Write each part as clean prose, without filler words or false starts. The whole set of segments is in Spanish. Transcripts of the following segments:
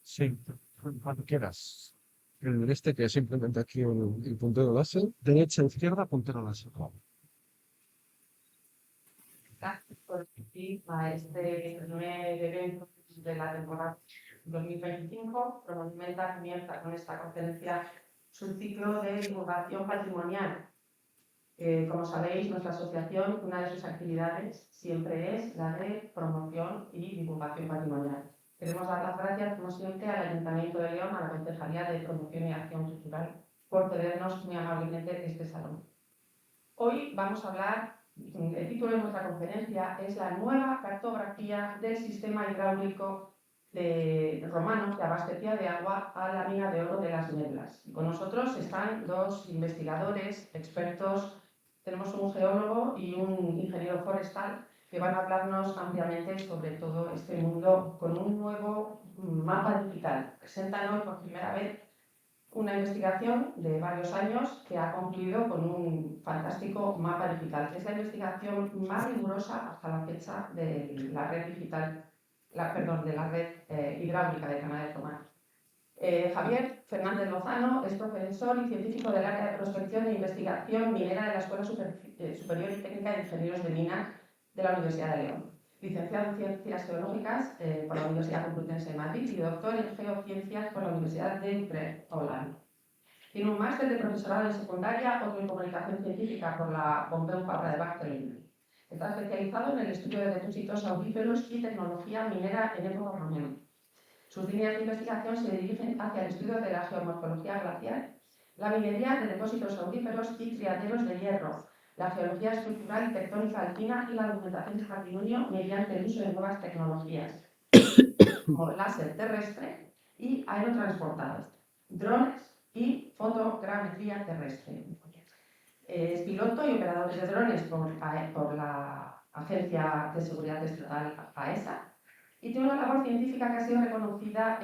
Sí, cuando quieras. Que es simplemente aquí el puntero láser. Derecha, izquierda, puntero láser. Gracias por asistir a este primer evento de la temporada 2025. Promonumenta comienza con esta conferencia su ciclo de divulgación patrimonial. Como sabéis, nuestra asociación, una de sus actividades siempre es la de promoción y divulgación patrimonial. Queremos dar las gracias, como siempre, al Ayuntamiento de León, a la Concejalía de Promoción y Acción Cultural, por cedernos muy amablemente este salón. Hoy vamos a hablar, el título de nuestra conferencia es la nueva cartografía del sistema hidráulico romano que abastecía de agua a la mina de oro de las Nieblas. Con nosotros están dos investigadores, expertos. Tenemos un geólogo y un ingeniero forestal que van a hablarnos ampliamente sobre todo este mundo con un nuevo mapa digital. Presentan hoy por primera vez una investigación de varios años que ha concluido con un fantástico mapa digital, que es la investigación más rigurosa hasta la fecha de la red digital, de la red hidráulica de Canales Romanos. Javier Fernández Lozano es profesor y científico del área de prospección e investigación minera de la Escuela Superior y Técnica de Ingenieros de Minas de la Universidad de León. Licenciado en Ciencias Geológicas por la Universidad Complutense de Madrid y doctor en Geociencias por la Universidad de Utrecht, Holanda. Tiene un máster de profesorado en secundaria, otro en comunicación científica por la Pompeu Fabra de Barcelona. Está especializado en el estudio de depósitos auríferos y tecnología minera en época romana. Sus líneas de investigación se dirigen hacia el estudio de la geomorfología glacial, la minería de depósitos auríferos y triaderos de hierro, la geología estructural y tectónica alpina y la documentación de patrimonio mediante el uso de nuevas tecnologías, como láser terrestre y aerotransportados, drones y fotogrametría terrestre. Es piloto y operador de drones por la Agencia de Seguridad Estatal AESA y tiene una labor científica que ha sido reconocida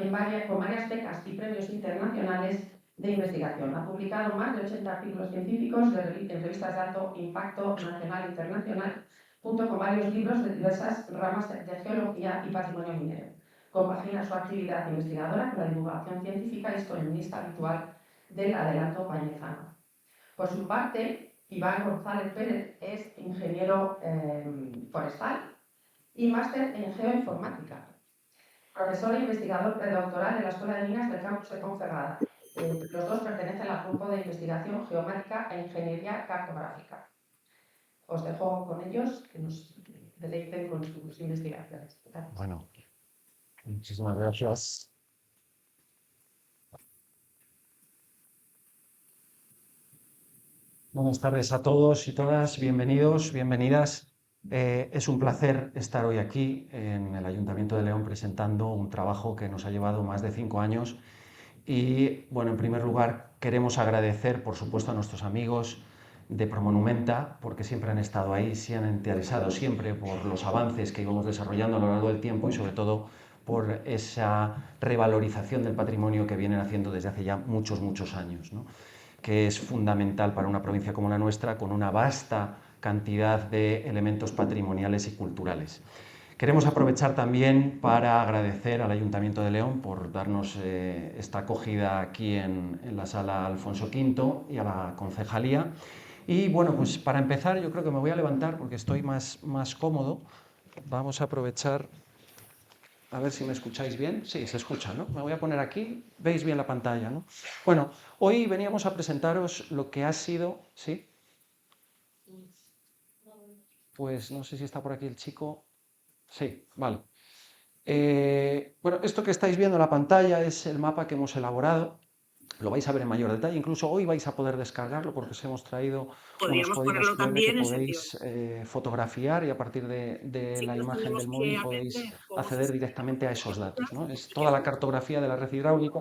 con varias becas y premios internacionales de investigación. Ha publicado más de 80 artículos científicos en revistas de alto impacto nacional e internacional, junto con varios libros de diversas ramas de geología y patrimonio minero. Compagina su actividad investigadora con la divulgación científica y es columnista habitual del Adelanto Pañezano. Por su parte, Iván González Pérez es ingeniero forestal y máster en geoinformática. Profesor e investigador predoctoral de la Escuela de Minas del Campus de Ponferrada. Los dos pertenecen al grupo de investigación geomática e ingeniería cartográfica. Os dejo con ellos que nos deleiten con sus investigaciones. Gracias. Bueno, muchísimas gracias. Buenas tardes a todos y todas, bienvenidos, bienvenidas. Es un placer estar hoy aquí en el Ayuntamiento de León presentando un trabajo que nos ha llevado más de 5 años y, bueno, en primer lugar queremos agradecer, por supuesto, a nuestros amigos de Promonumenta, porque siempre han estado ahí, se han interesado siempre por los avances que íbamos desarrollando a lo largo del tiempo y, sobre todo, por esa revalorización del patrimonio que vienen haciendo desde hace ya muchos, muchos años, ¿no? Que es fundamental para una provincia como la nuestra, con una vasta cantidad de elementos patrimoniales y culturales. Queremos aprovechar también para agradecer al Ayuntamiento de León por darnos esta acogida aquí en la sala Alfonso V y a la concejalía. Y bueno, pues para empezar yo creo que me voy a levantar porque estoy más cómodo. Vamos a aprovechar, a ver si me escucháis bien. Sí, se escucha, ¿no? Me voy a poner aquí, veis bien la pantalla, ¿no? Bueno, hoy veníamos a presentaros lo que ha sido, ¿sí? Pues no sé si está por aquí el chico. Sí, vale. Bueno, esto que estáis viendo en la pantalla es el mapa que hemos elaborado. Lo vais a ver en mayor detalle. Incluso hoy vais a poder descargarlo porque os hemos traído unos códigos QR que podéis fotografiar y a partir de la imagen del móvil podéis acceder directamente a esos datos, ¿no? Es toda la cartografía de la red hidráulica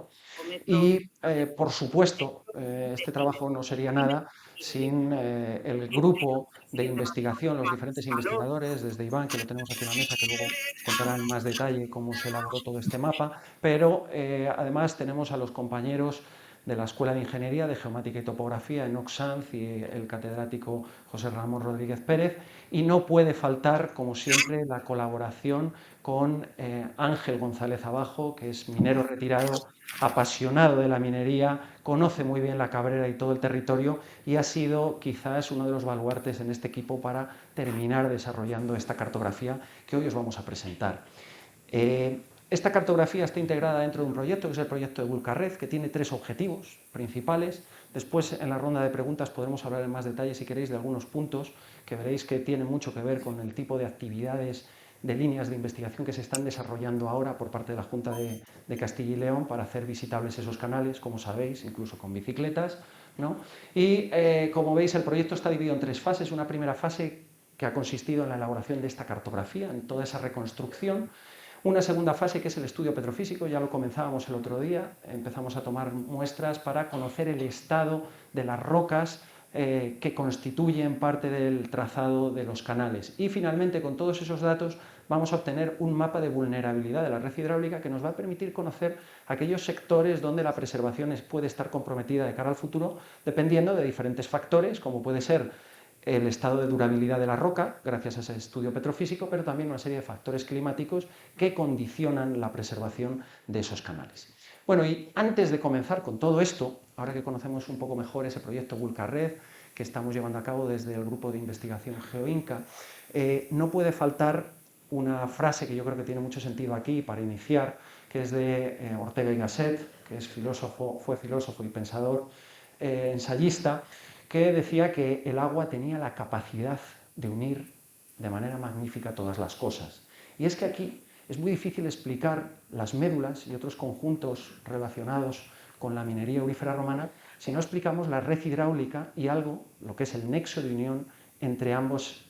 y, por supuesto, este trabajo no sería nada sin el grupo de investigación, los diferentes investigadores, desde Iván, que lo tenemos aquí en la mesa, que luego contará en más detalle cómo se elaboró todo este mapa, pero además tenemos a los compañeros de la Escuela de Ingeniería de Geomática y Topografía en Oxanz y el catedrático José Ramón Rodríguez Pérez, y no puede faltar, como siempre, la colaboración con Ángel González Abajo, que es minero retirado, apasionado de la minería, conoce muy bien la Cabrera y todo el territorio y ha sido quizás uno de los baluartes en este equipo para terminar desarrollando esta cartografía que hoy os vamos a presentar. Esta cartografía está integrada dentro de un proyecto, que es el proyecto de Vulcarred, que tiene 3 objetivos principales. Después, en la ronda de preguntas, podremos hablar en más detalle, si queréis, de algunos puntos que veréis que tienen mucho que ver con el tipo de actividades, de líneas de investigación que se están desarrollando ahora por parte de la Junta de Castilla y León para hacer visitables esos canales, como sabéis, incluso con bicicletas, ¿no? Y, como veis, el proyecto está dividido en 3 fases. Una primera fase que ha consistido en la elaboración de esta cartografía, en toda esa reconstrucción. Una segunda fase que es el estudio petrofísico, ya lo comenzábamos el otro día, empezamos a tomar muestras para conocer el estado de las rocas que constituyen parte del trazado de los canales. Y finalmente, con todos esos datos, vamos a obtener un mapa de vulnerabilidad de la red hidráulica que nos va a permitir conocer aquellos sectores donde la preservación puede estar comprometida de cara al futuro, dependiendo de diferentes factores, como puede ser el estado de durabilidad de la roca, gracias a ese estudio petrofísico, pero también una serie de factores climáticos que condicionan la preservación de esos canales. Bueno, y antes de comenzar con todo esto, ahora que conocemos un poco mejor ese proyecto Vulcarred, que estamos llevando a cabo desde el grupo de investigación GeoInca, no puede faltar una frase que yo creo que tiene mucho sentido aquí para iniciar, que es de Ortega y Gasset, que es fue filósofo y pensador, ensayista, que decía que el agua tenía la capacidad de unir de manera magnífica todas las cosas. Y es que aquí es muy difícil explicar las médulas y otros conjuntos relacionados con la minería aurífera romana si no explicamos la red hidráulica y algo, lo que es el nexo de unión entre ambos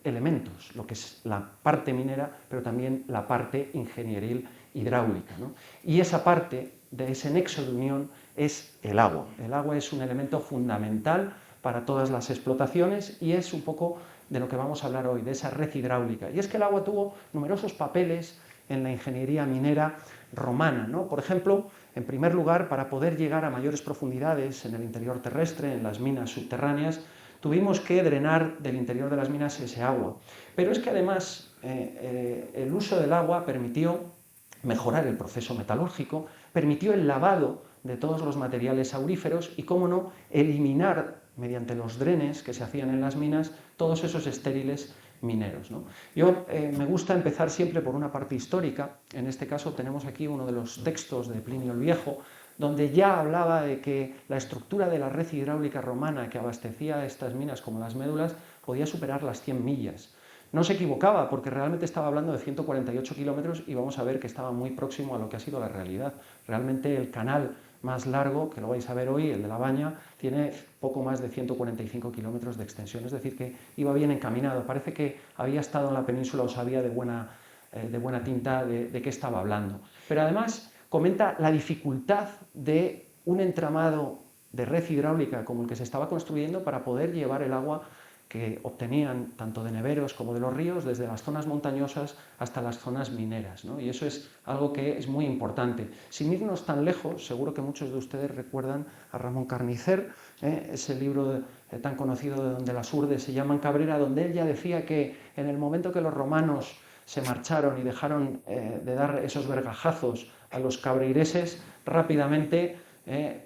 elementos, lo que es la parte minera, pero también la parte ingenieril hidráulica, ¿no? Y esa parte de ese nexo de unión es el agua. El agua es un elemento fundamental para todas las explotaciones y es un poco de lo que vamos a hablar hoy, de esa red hidráulica. Y es que el agua tuvo numerosos papeles en la ingeniería minera romana, ¿no? Por ejemplo, en primer lugar, para poder llegar a mayores profundidades en el interior terrestre, en las minas subterráneas, tuvimos que drenar del interior de las minas ese agua. Pero es que además el uso del agua permitió mejorar el proceso metalúrgico, permitió el lavado de todos los materiales auríferos y, cómo no, eliminar mediante los drenes que se hacían en las minas todos esos estériles mineros, ¿no? Yo me gusta empezar siempre por una parte histórica. En este caso tenemos aquí uno de los textos de Plinio el Viejo, donde ya hablaba de que la estructura de la red hidráulica romana que abastecía estas minas como las médulas podía superar las 100 millas. No se equivocaba, porque realmente estaba hablando de 148 kilómetros y vamos a ver que estaba muy próximo a lo que ha sido la realidad. Realmente el canal más largo, que lo vais a ver hoy, el de la Baña, tiene poco más de 145 kilómetros de extensión, es decir, que iba bien encaminado. Parece que había estado en la península o sabía de buena tinta de qué estaba hablando. Pero además comenta la dificultad de un entramado de red hidráulica como el que se estaba construyendo para poder llevar el agua que obtenían tanto de neveros como de los ríos, desde las zonas montañosas hasta las zonas mineras, ¿no? Y eso es algo que es muy importante. Sin irnos tan lejos, seguro que muchos de ustedes recuerdan a Ramón Carnicer, ese libro tan conocido de Donde las urdes se llaman Cabrera, donde él ya decía que en el momento que los romanos se marcharon y dejaron de dar esos vergajazos a los cabreireses, rápidamente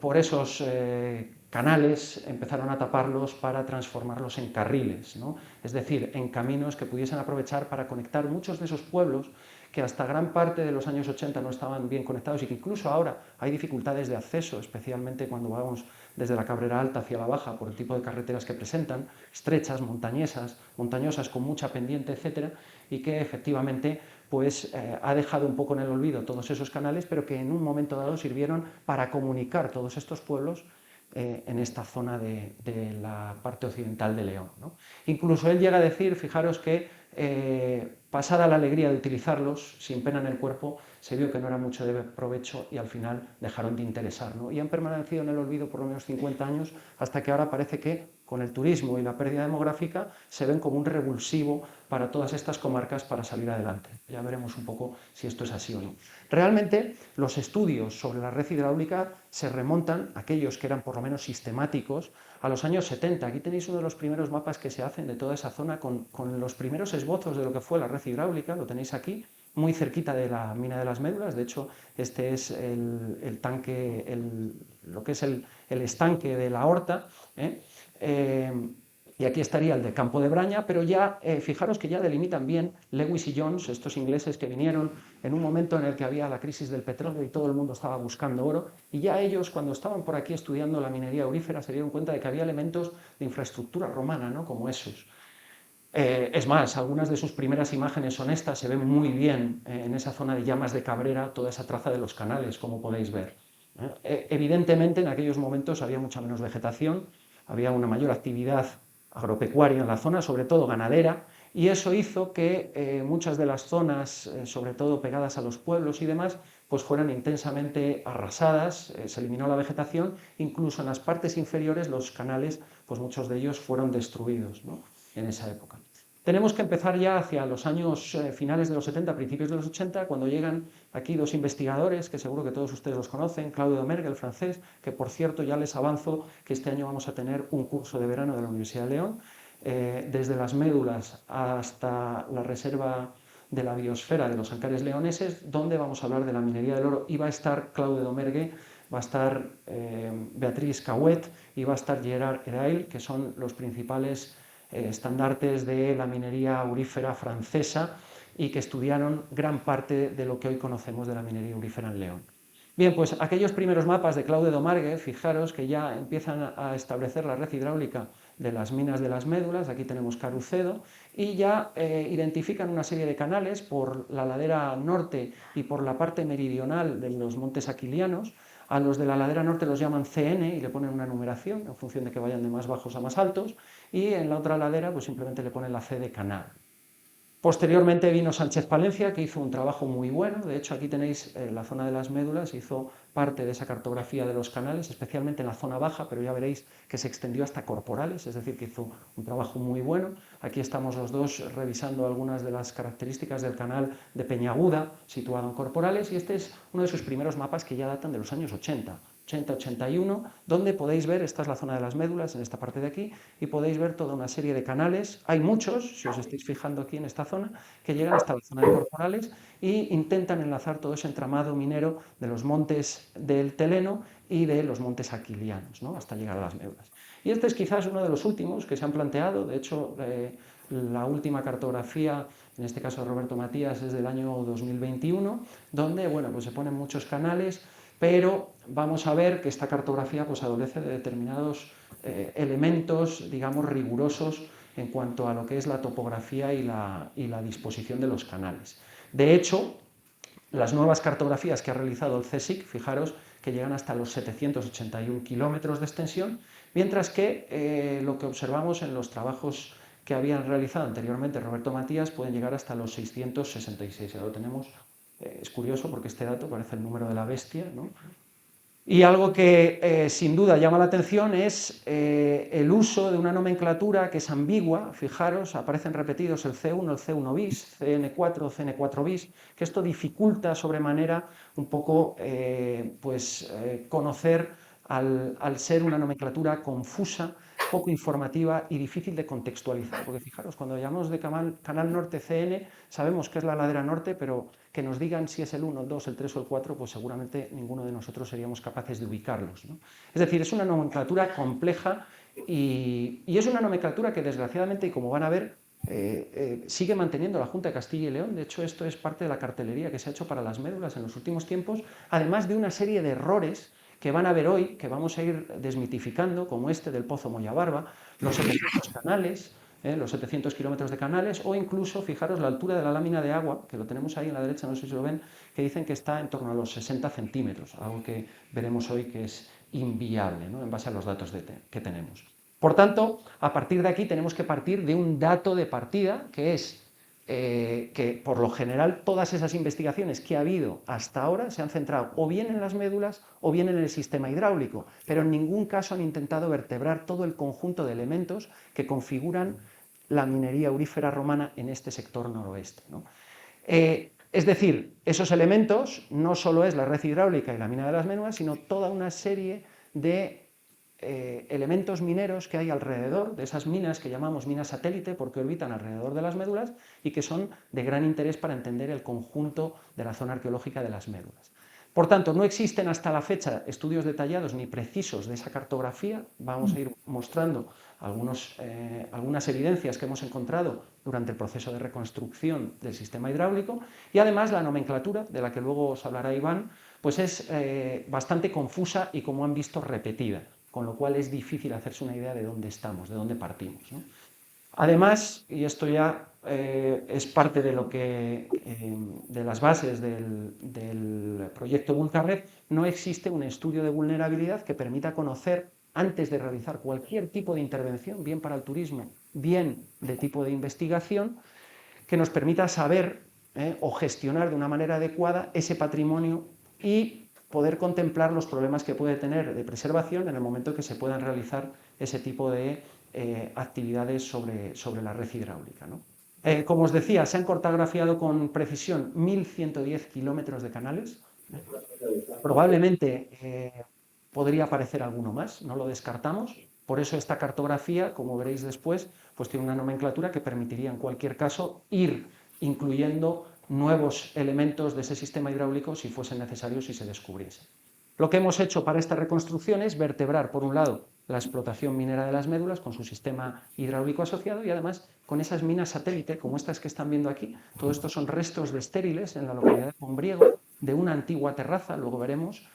por esos canales empezaron a taparlos para transformarlos en carriles, ¿no? Es decir, en caminos que pudiesen aprovechar para conectar muchos de esos pueblos que hasta gran parte de los años 80 no estaban bien conectados y que incluso ahora hay dificultades de acceso, especialmente cuando vamos desde la Cabrera Alta hacia la Baja por el tipo de carreteras que presentan, estrechas, montañosas con mucha pendiente, etcétera, y que efectivamente pues ha dejado un poco en el olvido todos esos canales, pero que en un momento dado sirvieron para comunicar todos estos pueblos en esta zona de la parte occidental de León, ¿no? Incluso él llega a decir, fijaros que pasada la alegría de utilizarlos, sin pena en el cuerpo, se vio que no era mucho de provecho y al final dejaron de interesar, ¿no? Y han permanecido en el olvido por lo menos 50 años, hasta que ahora parece que con el turismo y la pérdida demográfica, se ven como un revulsivo para todas estas comarcas para salir adelante. Ya veremos un poco si esto es así o no. Realmente, los estudios sobre la red hidráulica se remontan, aquellos que eran por lo menos sistemáticos, a los años 70. Aquí tenéis uno de los primeros mapas que se hacen de toda esa zona con los primeros esbozos de lo que fue la red hidráulica, lo tenéis aquí, muy cerquita de la mina de las Médulas. De hecho, este es el tanque, lo que es el estanque de la Horta, y aquí estaría el de Campo de Braña, pero ya fijaros que ya delimitan bien Lewis y Jones, estos ingleses que vinieron en un momento en el que había la crisis del petróleo y todo el mundo estaba buscando oro, y ya ellos, cuando estaban por aquí estudiando la minería aurífera, se dieron cuenta de que había elementos de infraestructura romana, ¿no?, como esos. Es más, algunas de sus primeras imágenes son estas, se ven muy bien en esa zona de Llamas de Cabrera, toda esa traza de los canales, como podéis ver. Evidentemente, en aquellos momentos había mucha menos vegetación, había una mayor actividad agropecuaria en la zona, sobre todo ganadera, y eso hizo que muchas de las zonas, sobre todo pegadas a los pueblos y demás, pues fueran intensamente arrasadas, se eliminó la vegetación, incluso en las partes inferiores los canales, pues muchos de ellos fueron destruidos, ¿no?, en esa época. Tenemos que empezar ya hacia los años finales de los 70, principios de los 80, cuando llegan aquí dos investigadores, que seguro que todos ustedes los conocen, Claude Domergue, el francés, que por cierto ya les avanzo que este año vamos a tener un curso de verano de la Universidad de León, desde las médulas hasta la reserva de la biosfera de los Ancares leoneses, donde vamos a hablar de la minería del oro, y va a estar Claude Domergue, va a estar Beatriz Cauet y va a estar Gerard Herail, que son los principales estandartes de la minería aurífera francesa y que estudiaron gran parte de lo que hoy conocemos de la minería aurífera en León. Bien, pues aquellos primeros mapas de Claude Domergue, fijaros que ya empiezan a establecer la red hidráulica de las minas de las Médulas, aquí tenemos Carucedo, y ya identifican una serie de canales por la ladera norte y por la parte meridional de los montes Aquilianos. A los de la ladera norte los llaman CN y le ponen una numeración en función de que vayan de más bajos a más altos, y en la otra ladera pues simplemente le ponen la C de canal. Posteriormente vino Sánchez Palencia, que hizo un trabajo muy bueno. De hecho, aquí tenéis la zona de las Médulas, hizo parte de esa cartografía de los canales, especialmente en la zona baja, pero ya veréis que se extendió hasta Corporales, es decir, que hizo un trabajo muy bueno. Aquí estamos los dos revisando algunas de las características del canal de Peñaguda, situado en Corporales, y este es uno de sus primeros mapas que ya datan de los años 80. 80-81, donde podéis ver, esta es la zona de las Médulas, en esta parte de aquí, y podéis ver toda una serie de canales. Hay muchos, si os estáis fijando aquí en esta zona, que llegan hasta la zona de Corporales e intentan enlazar todo ese entramado minero de los montes del Teleno y de los montes Aquilianos, ¿no?, hasta llegar a las Médulas. Y este es quizás uno de los últimos que se han planteado. De hecho, la última cartografía, en este caso de Roberto Matías, es del año 2021, donde bueno, pues se ponen muchos canales, pero vamos a ver que esta cartografía pues adolece de determinados elementos, digamos, rigurosos en cuanto a lo que es la topografía y la disposición de los canales. De hecho, las nuevas cartografías que ha realizado el CSIC, fijaros que llegan hasta los 781 kilómetros de extensión, mientras que lo que observamos en los trabajos que habían realizado anteriormente Roberto Matías pueden llegar hasta los 666. Ya lo tenemos. Es curioso porque este dato parece el número de la bestia, ¿no? Y algo que sin duda llama la atención es el uso de una nomenclatura que es ambigua. Fijaros, aparecen repetidos el C1, el C1 bis, CN4, CN4 bis, que esto dificulta sobremanera un poco conocer al ser una nomenclatura confusa, poco informativa y difícil de contextualizar. Porque fijaros, cuando llamamos de canal norte CN, sabemos que es la ladera norte, pero que nos digan si es el 1, el 2, el 3 o el 4, pues seguramente ninguno de nosotros seríamos capaces de ubicarlos, ¿no? Es decir, es una nomenclatura compleja y es una nomenclatura que desgraciadamente, y como van a ver, sigue manteniendo la Junta de Castilla y León. De hecho, esto es parte de la cartelería que se ha hecho para las Médulas en los últimos tiempos, además de una serie de errores que van a ver hoy, que vamos a ir desmitificando, como este del Pozo Moyabarba, los 700 canales, los 700 kilómetros de canales, o incluso, fijaros, la altura de la lámina de agua, que lo tenemos ahí en la derecha, no sé si lo ven, que dicen que está en torno a los 60 centímetros, algo que veremos hoy que es inviable, ¿no?, en base a los datos que tenemos. Por tanto, a partir de aquí tenemos que partir de un dato de partida, que es que por lo general todas esas investigaciones que ha habido hasta ahora se han centrado o bien en las médulas o bien en el sistema hidráulico, pero en ningún caso han intentado vertebrar todo el conjunto de elementos que configuran la minería aurífera romana en este sector noroeste, ¿no? Es decir, esos elementos no solo es la red hidráulica y la mina de las médulas, sino toda una serie de elementos mineros que hay alrededor de esas minas que llamamos minas satélite porque orbitan alrededor de las médulas y que son de gran interés para entender el conjunto de la zona arqueológica de las médulas. Por tanto, no existen hasta la fecha estudios detallados ni precisos de esa cartografía. Vamos a ir mostrando algunas evidencias que hemos encontrado durante el proceso de reconstrucción del sistema hidráulico, y además la nomenclatura, de la que luego os hablará Iván, pues es bastante confusa y, como han visto, repetida, con lo cual es difícil hacerse una idea de dónde estamos, de dónde partimos, ¿no? Además, y esto ya es parte de de las bases del proyecto Vulcared, no existe un estudio de vulnerabilidad que permita conocer, antes de realizar cualquier tipo de intervención, bien para el turismo, bien de tipo de investigación, que nos permita saber o gestionar de una manera adecuada ese patrimonio y poder contemplar los problemas que puede tener de preservación en el momento que se puedan realizar ese tipo de actividades sobre la red hidráulica, ¿no? Como os decía, se han cartografiado con precisión 1.110 kilómetros de canales. Probablemente podría aparecer alguno más, no lo descartamos. Por eso esta cartografía, como veréis después, pues tiene una nomenclatura que permitiría en cualquier caso ir incluyendo nuevos elementos de ese sistema hidráulico si fuesen necesarios y se descubriese. Lo que hemos hecho para esta reconstrucción es vertebrar, por un lado, la explotación minera de las médulas con su sistema hidráulico asociado y además con esas minas satélite, como estas que están viendo aquí. Todo esto son restos de estériles en la localidad de Pombriego, de una antigua terraza, luego veremos,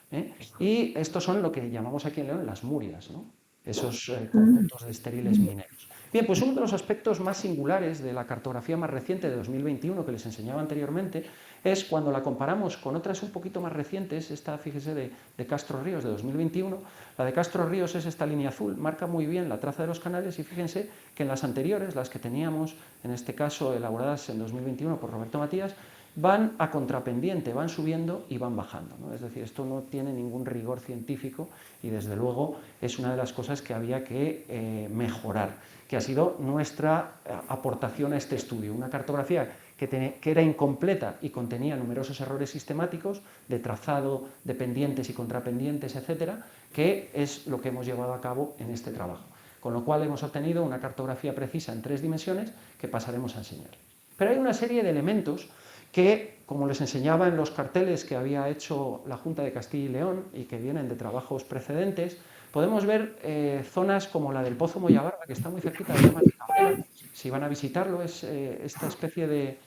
y estos son lo que llamamos aquí en León las murias, ¿no? Esos conjuntos de estériles mineros. Bien, pues uno de los aspectos más singulares de la cartografía más reciente de 2021 que les enseñaba anteriormente es cuando la comparamos con otras un poquito más recientes. Esta, fíjese, de Castro Ríos de 2021. La de Castro Ríos es esta línea azul, marca muy bien la traza de los canales, y fíjense que en las anteriores, las que teníamos, en este caso elaboradas en 2021 por Roberto Matías, van a contrapendiente, van subiendo y van bajando, ¿no? Es decir, esto no tiene ningún rigor científico y desde luego es una de las cosas que había que mejorar, que ha sido nuestra aportación a este estudio, una cartografía que era incompleta y contenía numerosos errores sistemáticos de trazado, de pendientes y contrapendientes, etcétera, que es lo que hemos llevado a cabo en este trabajo. Con lo cual hemos obtenido una cartografía precisa en 3 dimensiones que pasaremos a enseñar. Pero hay una serie de elementos que, como les enseñaba en los carteles que había hecho la Junta de Castilla y León y que vienen de trabajos precedentes, podemos ver zonas como la del Pozo Moyabarba, que está muy cerquita de Llamas de Cabrera. Si van a visitarlo, es esta especie de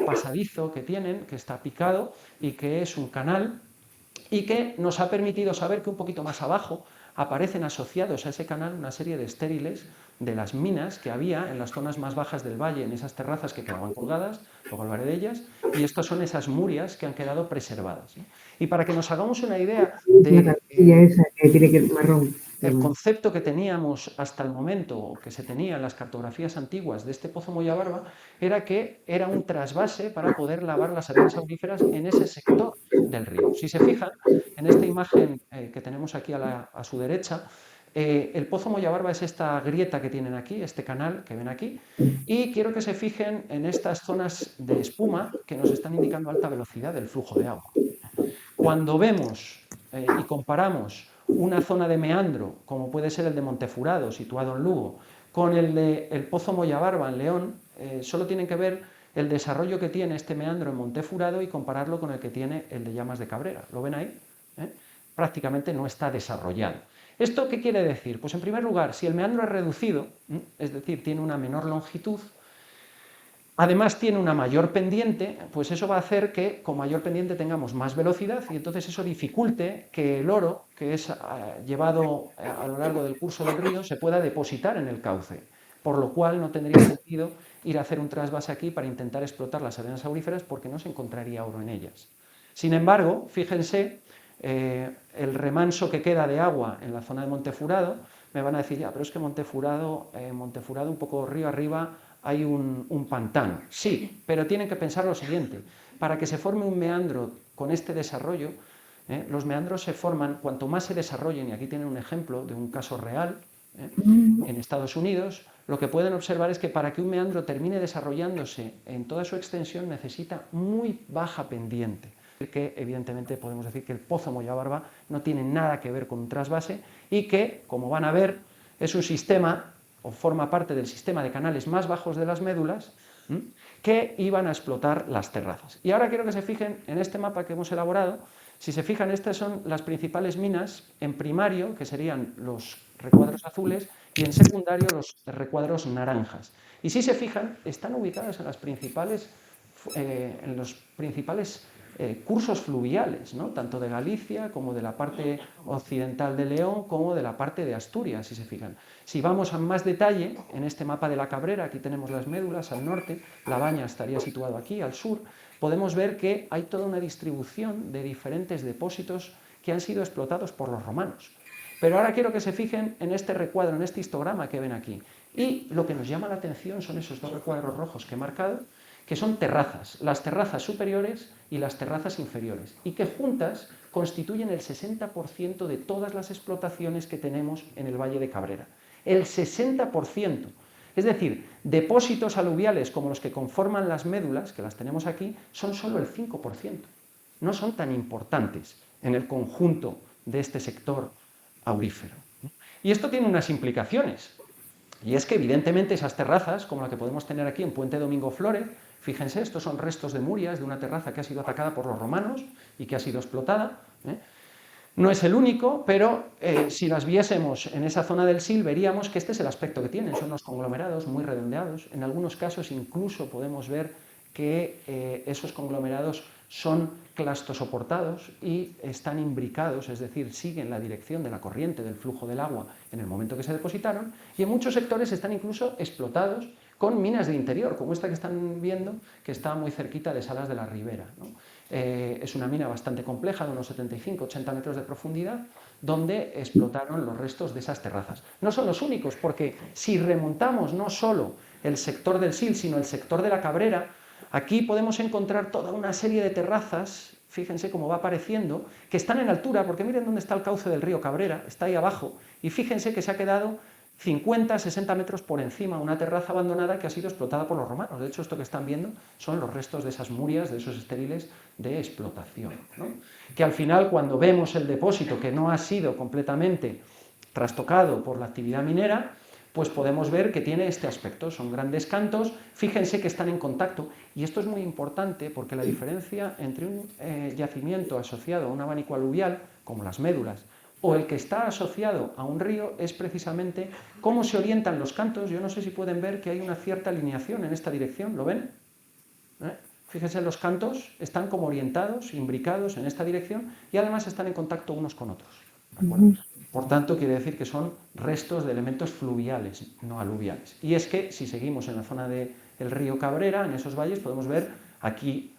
pasadizo que tienen, que está picado y que es un canal, y que nos ha permitido saber que un poquito más abajo aparecen asociados a ese canal una serie de estériles de las minas que había en las zonas más bajas del valle, en esas terrazas que quedaban colgadas, luego hablaré de ellas, y estas son esas murias que han quedado preservadas, ¿no? Y para que nos hagamos una idea de esa que tiene que marrón. el concepto que teníamos hasta el momento, o que se tenía en las cartografías antiguas de este Pozo Moyabarba, era que era un trasvase para poder lavar las arenas auríferas en ese sector del río. Si se fijan, en esta imagen que tenemos aquí a su derecha, el Pozo Moyabarba es esta grieta que tienen aquí, este canal que ven aquí, y quiero que se fijen en estas zonas de espuma que nos están indicando alta velocidad del flujo de agua. Cuando vemos y comparamos una zona de meandro, como puede ser el de Montefurado, situado en Lugo, con el de el Pozo Moyabarba en León, solo tienen que ver el desarrollo que tiene este meandro en Montefurado y compararlo con el que tiene el de Llamas de Cabrera. ¿Lo ven ahí? Prácticamente no está desarrollado. ¿Esto qué quiere decir? Pues en primer lugar, si el meandro es reducido, es decir, tiene una menor longitud, además tiene una mayor pendiente, pues eso va a hacer que con mayor pendiente tengamos más velocidad y entonces eso dificulte que el oro que es llevado a lo largo del curso del río se pueda depositar en el cauce, por lo cual no tendría sentido ir a hacer un trasvase aquí para intentar explotar las arenas auríferas porque no se encontraría oro en ellas. Sin embargo, fíjense, el remanso que queda de agua en la zona de Montefurado, me van a decir, ya, pero es que Montefurado un poco río arriba hay un pantano. Sí, pero tienen que pensar lo siguiente. Para que se forme un meandro con este desarrollo, los meandros se forman cuanto más se desarrollen, y aquí tienen un ejemplo de un caso real en Estados Unidos. Lo que pueden observar es que para que un meandro termine desarrollándose en toda su extensión necesita muy baja pendiente, que evidentemente podemos decir que el Pozo Mollabarba no tiene nada que ver con un trasvase y que, como van a ver, es un sistema o forma parte del sistema de canales más bajos de las médulas que iban a explotar las terrazas. Y ahora quiero que se fijen en este mapa que hemos elaborado. Si se fijan, estas son las principales minas en primario, que serían los recuadros azules, y en secundario los recuadros naranjas. Y si se fijan, están ubicadas en los principales cursos fluviales, ¿no? Tanto de Galicia como de la parte occidental de León, como de la parte de Asturias, si se fijan. Si vamos a más detalle, en este mapa de la Cabrera, aquí tenemos las médulas al norte, La Baña estaría situado aquí, al sur, podemos ver que hay toda una distribución de diferentes depósitos que han sido explotados por los romanos. Pero ahora quiero que se fijen en este recuadro, en este histograma que ven aquí. Y lo que nos llama la atención son esos dos recuadros rojos que he marcado, que son terrazas, las terrazas superiores y las terrazas inferiores, y que juntas constituyen el 60% de todas las explotaciones que tenemos en el Valle de Cabrera. El 60%. Es decir, depósitos aluviales como los que conforman las médulas, que las tenemos aquí, son solo el 5%. No son tan importantes en el conjunto de este sector aurífero. Y esto tiene unas implicaciones. Y es que evidentemente esas terrazas, como la que podemos tener aquí en Puente Domingo Flórez, fíjense, estos son restos de murias de una terraza que ha sido atacada por los romanos y que ha sido explotada. No es el único, pero si las viésemos en esa zona del Sil, veríamos que este es el aspecto que tienen, son los conglomerados muy redondeados. En algunos casos incluso podemos ver que esos conglomerados son clastosoportados y están imbricados, es decir, siguen la dirección de la corriente del flujo del agua en el momento que se depositaron, y en muchos sectores están incluso explotados con minas de interior, como esta que están viendo, que está muy cerquita de Salas de la Ribera, ¿no? Es una mina bastante compleja, de unos 75-80 metros de profundidad, donde explotaron los restos de esas terrazas. No son los únicos, porque si remontamos no solo el sector del Sil, sino el sector de la Cabrera, aquí podemos encontrar toda una serie de terrazas, fíjense cómo va apareciendo, que están en altura, porque miren dónde está el cauce del río Cabrera, está ahí abajo, y fíjense que se ha quedado 50-60 metros por encima, una terraza abandonada que ha sido explotada por los romanos. De hecho, esto que están viendo son los restos de esas murias, de esos estériles de explotación, ¿no? Que al final, cuando vemos el depósito que no ha sido completamente trastocado por la actividad minera, pues podemos ver que tiene este aspecto, son grandes cantos, fíjense que están en contacto, y esto es muy importante porque la diferencia entre un yacimiento asociado a un abanico aluvial, como las médulas, o el que está asociado a un río, es precisamente cómo se orientan los cantos. Yo no sé si pueden ver que hay una cierta alineación en esta dirección, ¿lo ven? Fíjense, los cantos están como orientados, imbricados en esta dirección, y además están en contacto unos con otros, ¿de acuerdo? Por tanto, quiere decir que son restos de elementos fluviales, no aluviales. Y es que si seguimos en la zona del río Cabrera, en esos valles, podemos ver aquí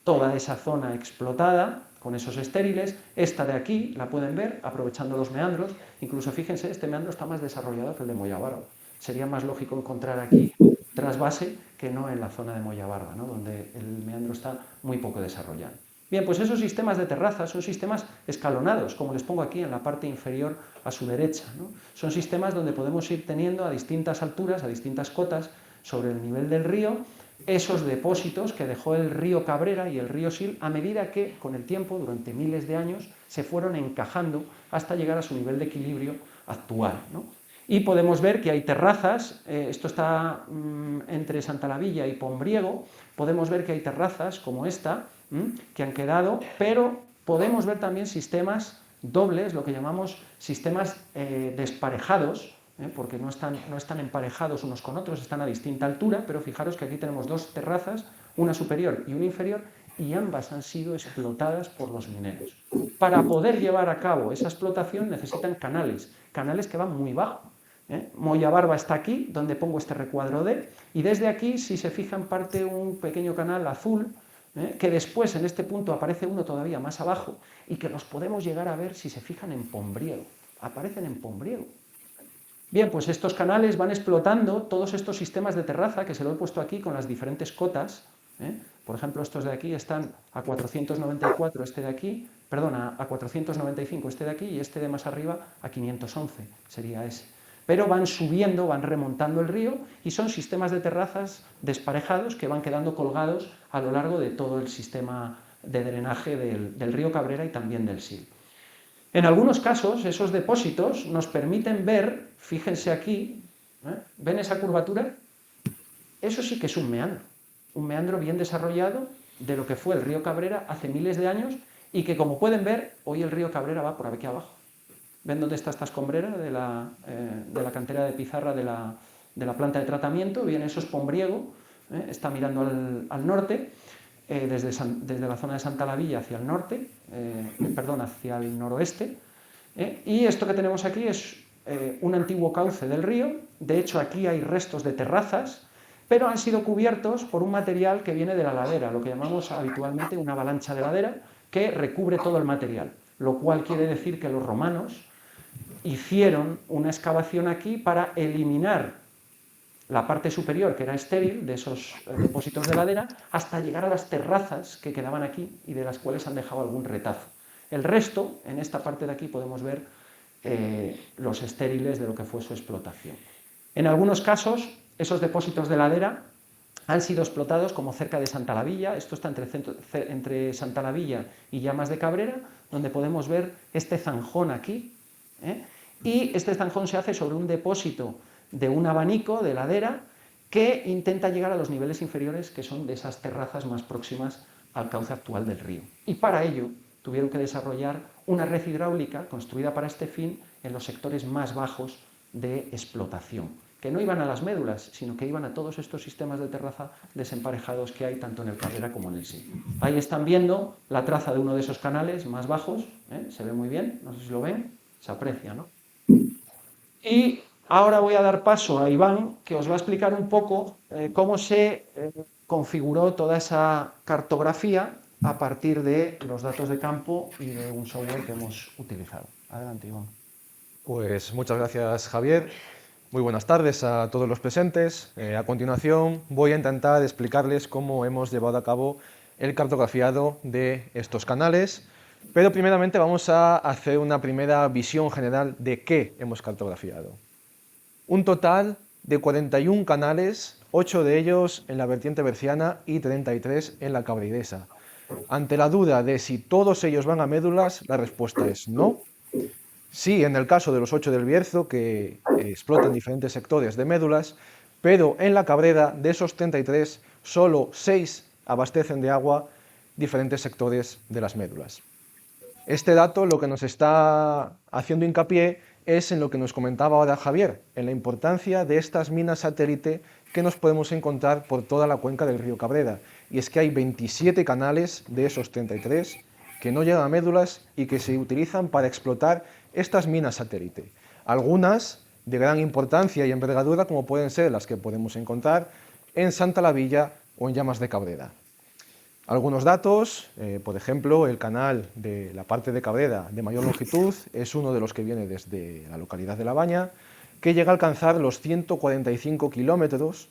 toda esa zona explotada con esos estériles. Esta de aquí la pueden ver aprovechando los meandros. Incluso fíjense, este meandro está más desarrollado que el de Mollabarba. Sería más lógico encontrar aquí trasvase que no en la zona de Mollabarba, ¿no? Donde el meandro está muy poco desarrollado. Bien, pues esos sistemas de terrazas son sistemas escalonados, como les pongo aquí en la parte inferior a su derecha, ¿no? Son sistemas donde podemos ir teniendo a distintas alturas, a distintas cotas sobre el nivel del río, esos depósitos que dejó el río Cabrera y el río Sil a medida que, con el tiempo, durante miles de años, se fueron encajando hasta llegar a su nivel de equilibrio actual, ¿no? Y podemos ver que hay terrazas, esto está entre Santa Lavilla y Pombriego, podemos ver que hay terrazas como esta, que han quedado, pero podemos ver también sistemas dobles, lo que llamamos sistemas desparejados, porque no están emparejados unos con otros, están a distinta altura, pero fijaros que aquí tenemos dos terrazas, una superior y una inferior, y ambas han sido explotadas por los mineros. Para poder llevar a cabo esa explotación necesitan canales que van muy bajo. Mollabarba está aquí, donde pongo este recuadro D, y desde aquí, si se fijan, parte un pequeño canal azul, que después en este punto aparece uno todavía más abajo, y que los podemos llegar a ver si se fijan en Pombriego. Aparecen en Pombriego. Bien, pues estos canales van explotando todos estos sistemas de terraza, que se lo he puesto aquí con las diferentes cotas, ¿eh? Por ejemplo, estos de aquí están a 494, este de aquí, perdón, a 495 este de aquí, y este de más arriba a 511, sería ese. Pero van subiendo, van remontando el río, y son sistemas de terrazas desparejados que van quedando colgados a lo largo de todo el sistema de drenaje del río Cabrera y también del Sil. En algunos casos, esos depósitos nos permiten ver, fíjense aquí, ¿ven esa curvatura? Eso sí que es un meandro bien desarrollado de lo que fue el río Cabrera hace miles de años, y que, como pueden ver, hoy el río Cabrera va por aquí abajo. ¿Ven dónde está esta escombrera de la cantera de pizarra de la planta de tratamiento? Bien, eso es Pombriego, está mirando al norte, desde la zona de Santa Lavilla hacia el norte, hacia el noroeste, y esto que tenemos aquí es un antiguo cauce del río. De hecho, aquí hay restos de terrazas, pero han sido cubiertos por un material que viene de la ladera, lo que llamamos habitualmente una avalancha de ladera, que recubre todo el material, lo cual quiere decir que los romanos hicieron una excavación aquí para eliminar la parte superior, que era estéril, de esos depósitos de ladera, hasta llegar a las terrazas que quedaban aquí y de las cuales han dejado algún retazo. El resto, en esta parte de aquí podemos ver los estériles de lo que fue su explotación. En algunos casos, esos depósitos de ladera han sido explotados, como cerca de Santa Lavilla. Esto está entre Santa Lavilla y Llamas de Cabrera, donde podemos ver este zanjón aquí, y este zanjón se hace sobre un depósito de un abanico de ladera que intenta llegar a los niveles inferiores, que son de esas terrazas más próximas al cauce actual del río. Y para ello tuvieron que desarrollar una red hidráulica construida para este fin en los sectores más bajos de explotación, que no iban a las médulas, sino que iban a todos estos sistemas de terraza desemparejados que hay tanto en el Cabrera como en el Sil. Ahí están viendo la traza de uno de esos canales más bajos, se ve muy bien, no sé si lo ven, se aprecia, ¿no? Y ahora voy a dar paso a Iván, que os va a explicar un poco cómo se configuró toda esa cartografía a partir de los datos de campo y de un software que hemos utilizado. Adelante, Iván. Pues muchas gracias, Javier. Muy buenas tardes a todos los presentes. A continuación voy a intentar explicarles cómo hemos llevado a cabo el cartografiado de estos canales, pero primeramente vamos a hacer una primera visión general de qué hemos cartografiado. Un total de 41 canales, 8 de ellos en la vertiente berciana y 33 en la cabreiresa. Ante la duda de si todos ellos van a médulas, la respuesta es no. Sí, en el caso de los 8 del Bierzo, que explotan diferentes sectores de médulas, pero en la Cabrera, de esos 33, solo 6 abastecen de agua diferentes sectores de las médulas. Este dato lo que nos está haciendo hincapié es en lo que nos comentaba ahora Javier, en la importancia de estas minas satélite que nos podemos encontrar por toda la cuenca del río Cabrera. Y es que hay 27 canales de esos 33 que no llegan a médulas y que se utilizan para explotar estas minas satélite. Algunas de gran importancia y envergadura, como pueden ser las que podemos encontrar en Santa Lavilla o en Llamas de Cabrera. Algunos datos, por ejemplo, el canal de la parte de Cabrera de mayor longitud es uno de los que viene desde la localidad de La Baña, que llega a alcanzar los 145 kilómetros,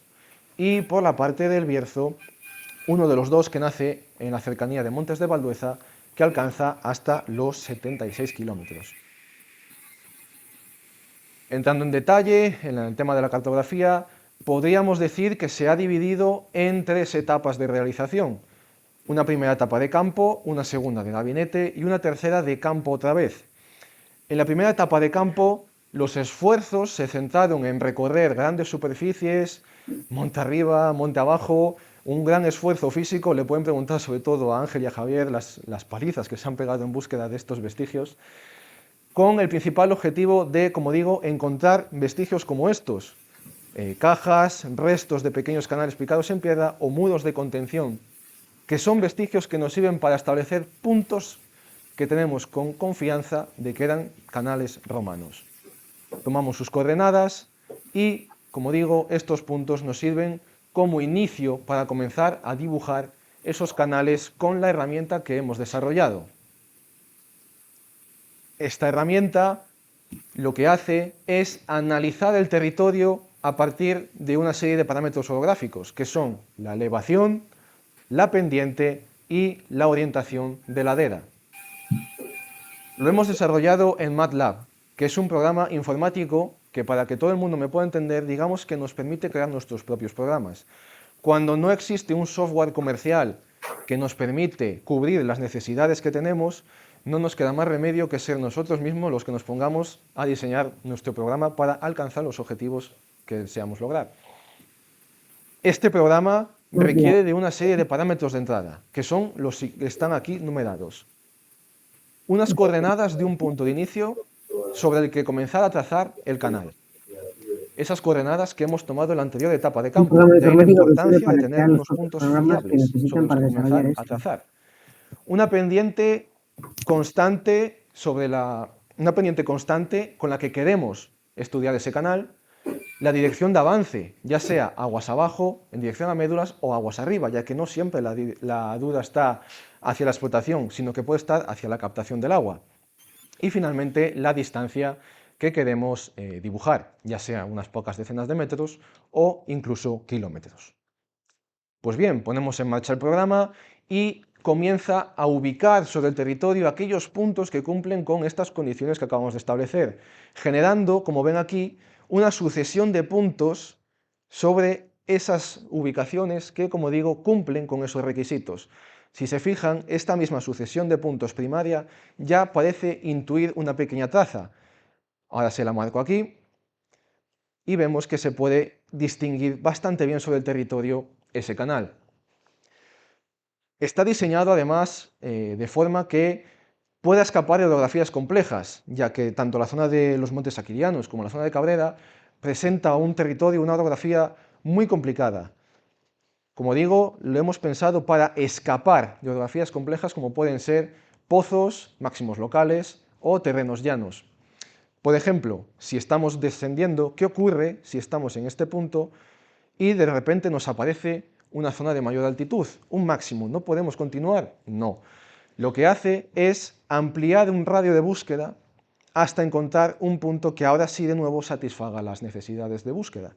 y por la parte del Bierzo, uno de los dos que nace en la cercanía de Montes de Valdueza, que alcanza hasta los 76 kilómetros. Entrando en detalle en el tema de la cartografía, podríamos decir que se ha dividido en 3 etapas de realización. Una primera etapa de campo, una segunda de gabinete y una tercera de campo otra vez. En la primera etapa de campo, los esfuerzos se centraron en recorrer grandes superficies, monte arriba, monte abajo, un gran esfuerzo físico. Le pueden preguntar sobre todo a Ángel y a Javier las palizas que se han pegado en búsqueda de estos vestigios, con el principal objetivo de, como digo, encontrar vestigios como estos, cajas, restos de pequeños canales picados en piedra o muros de contención, que son vestigios que nos sirven para establecer puntos que tenemos con confianza de que eran canales romanos. Tomamos sus coordenadas y, como digo, estos puntos nos sirven como inicio para comenzar a dibujar esos canales con la herramienta que hemos desarrollado. Esta herramienta lo que hace es analizar el territorio a partir de una serie de parámetros orográficos, que son la elevación, la pendiente y la orientación de ladera. Lo hemos desarrollado en MATLAB, que es un programa informático que, para que todo el mundo me pueda entender, digamos que nos permite crear nuestros propios programas. Cuando no existe un software comercial que nos permite cubrir las necesidades que tenemos, no nos queda más remedio que ser nosotros mismos los que nos pongamos a diseñar nuestro programa para alcanzar los objetivos que deseamos lograr. Este programa requiere de una serie de parámetros de entrada, que son los que están aquí numerados. Unas coordenadas de un punto de inicio sobre el que comenzar a trazar el canal. Esas coordenadas que hemos tomado en la anterior etapa de campo, de ahí la importancia de tener unos puntos fiables sobre los que comenzar a trazar. Una pendiente constante con la que queremos estudiar ese canal, la dirección de avance, ya sea aguas abajo, en dirección a médulas, o aguas arriba, ya que no siempre la duda está hacia la explotación, sino que puede estar hacia la captación del agua. Y finalmente, la distancia que queremos dibujar, ya sea unas pocas decenas de metros o incluso kilómetros. Pues bien, ponemos en marcha el programa y comienza a ubicar sobre el territorio aquellos puntos que cumplen con estas condiciones que acabamos de establecer, generando, como ven aquí, una sucesión de puntos sobre esas ubicaciones que, como digo, cumplen con esos requisitos. Si se fijan, esta misma sucesión de puntos primaria ya parece intuir una pequeña traza. Ahora se la marco aquí y vemos que se puede distinguir bastante bien sobre el territorio ese canal. Está diseñado además de forma que pueda escapar de orografías complejas, ya que tanto la zona de los Montes Aquilianos como la zona de Cabrera presenta un territorio, una orografía muy complicada. Como digo, lo hemos pensado para escapar de orografías complejas como pueden ser pozos, máximos locales o terrenos llanos. Por ejemplo, si estamos descendiendo, ¿qué ocurre si estamos en este punto y de repente nos aparece una zona de mayor altitud, un máximo? ¿No podemos continuar? No. Lo que hace es ampliar un radio de búsqueda hasta encontrar un punto que ahora sí de nuevo satisfaga las necesidades de búsqueda.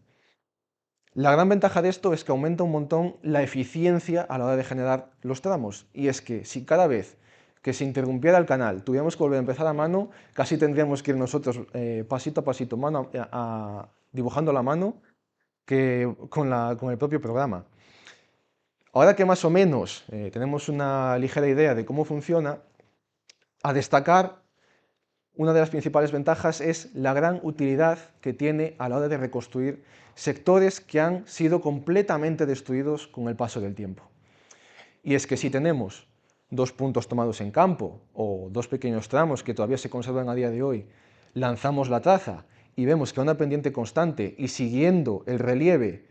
La gran ventaja de esto es que aumenta un montón la eficiencia a la hora de generar los tramos, y es que si cada vez que se interrumpiera el canal tuviéramos que volver a empezar a mano, casi tendríamos que ir nosotros pasito a pasito, dibujando la mano, que con el propio programa. Ahora que más o menos tenemos una ligera idea de cómo funciona, a destacar, una de las principales ventajas es la gran utilidad que tiene a la hora de reconstruir sectores que han sido completamente destruidos con el paso del tiempo. Y es que si tenemos dos puntos tomados en campo o dos pequeños tramos que todavía se conservan a día de hoy, lanzamos la traza y vemos que a una pendiente constante y siguiendo el relieve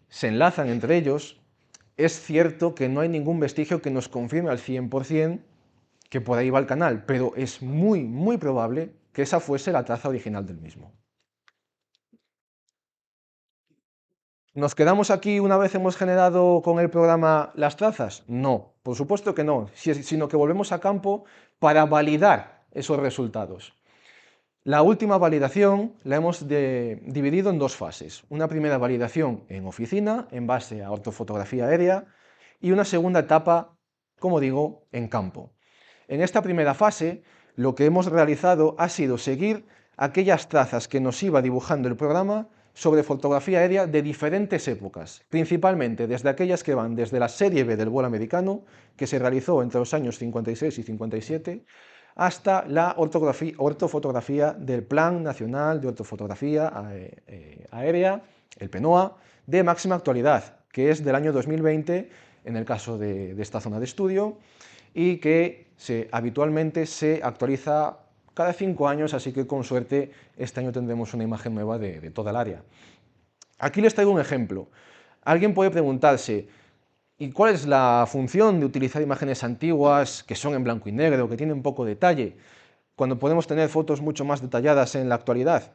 se enlazan entre ellos, es cierto que no hay ningún vestigio que nos confirme al 100% que por ahí va el canal, pero es muy probable que esa fuese la traza original del mismo. ¿Nos quedamos aquí una vez hemos generado con el programa las trazas? No, por supuesto que no, sino que volvemos a campo para validar esos resultados. La última validación la hemos dividido en dos fases. Una primera validación en oficina, en base a ortofotografía aérea, y una segunda etapa, como digo, en campo. En esta primera fase, lo que hemos realizado ha sido seguir aquellas trazas que nos iba dibujando el programa sobre fotografía aérea de diferentes épocas, principalmente desde aquellas que van desde la serie B del vuelo americano, que se realizó entre los años 56 y 57, hasta la ortofotografía del Plan Nacional de Ortofotografía Aérea, el PNOA, de máxima actualidad, que es del año 2020, en el caso de esta zona de estudio, y que habitualmente se actualiza cada 5 años, así que con suerte este año tendremos una imagen nueva de toda el área. Aquí les traigo un ejemplo. Alguien puede preguntarse, ¿y cuál es la función de utilizar imágenes antiguas que son en blanco y negro, que tienen poco detalle, cuando podemos tener fotos mucho más detalladas en la actualidad?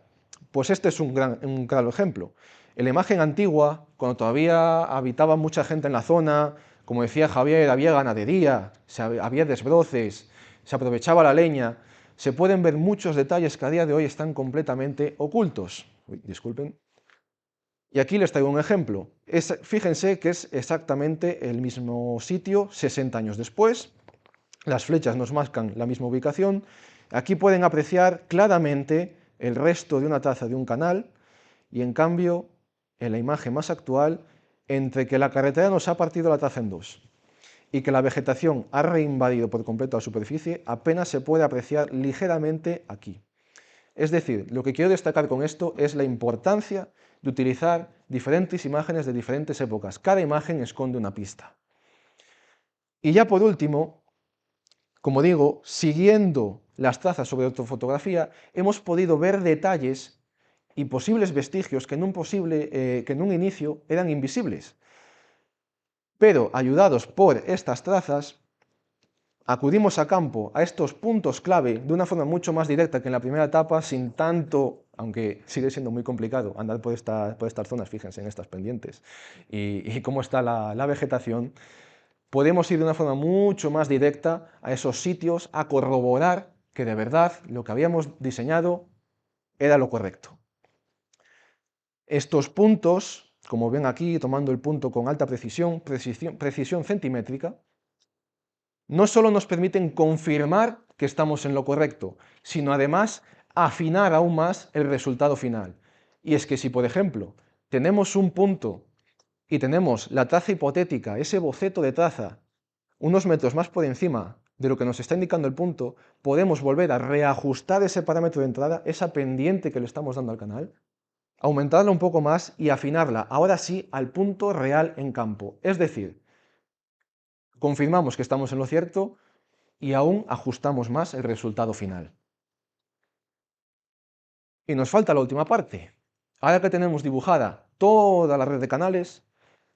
Pues este es un claro ejemplo. En la imagen antigua, cuando todavía habitaba mucha gente en la zona, como decía Javier, había ganadería, había desbroces, se aprovechaba la leña, se pueden ver muchos detalles que a día de hoy están completamente ocultos. Uy, disculpen. Y aquí les traigo un ejemplo. Fíjense que es exactamente el mismo sitio 60 años después. Las flechas nos marcan la misma ubicación. Aquí pueden apreciar claramente el resto de una taza de un canal y en cambio, en la imagen más actual, entre que la carretera nos ha partido la taza en dos y que la vegetación ha reinvadido por completo la superficie, apenas se puede apreciar ligeramente aquí. Es decir, lo que quiero destacar con esto es la importancia de utilizar diferentes imágenes de diferentes épocas. Cada imagen esconde una pista. Y ya por último, como digo, siguiendo las trazas sobre ortofotografía, hemos podido ver detalles y posibles vestigios que en un inicio eran invisibles. Pero ayudados por estas trazas, acudimos a campo, a estos puntos clave, de una forma mucho más directa que en la primera etapa, sin tanto, aunque sigue siendo muy complicado andar por estas zonas, fíjense en estas pendientes, y cómo está la vegetación, podemos ir de una forma mucho más directa a esos sitios, a corroborar que de verdad lo que habíamos diseñado era lo correcto. Estos puntos, como ven aquí, tomando el punto con alta precisión centimétrica, no solo nos permiten confirmar que estamos en lo correcto, sino además afinar aún más el resultado final. Y es que si, por ejemplo, tenemos un punto y tenemos la traza hipotética, ese boceto de traza, unos metros más por encima de lo que nos está indicando el punto, podemos volver a reajustar ese parámetro de entrada, esa pendiente que le estamos dando al canal, aumentarla un poco más y afinarla, ahora sí, al punto real en campo. Es decir, confirmamos que estamos en lo cierto y aún ajustamos más el resultado final. Y nos falta la última parte. Ahora que tenemos dibujada toda la red de canales,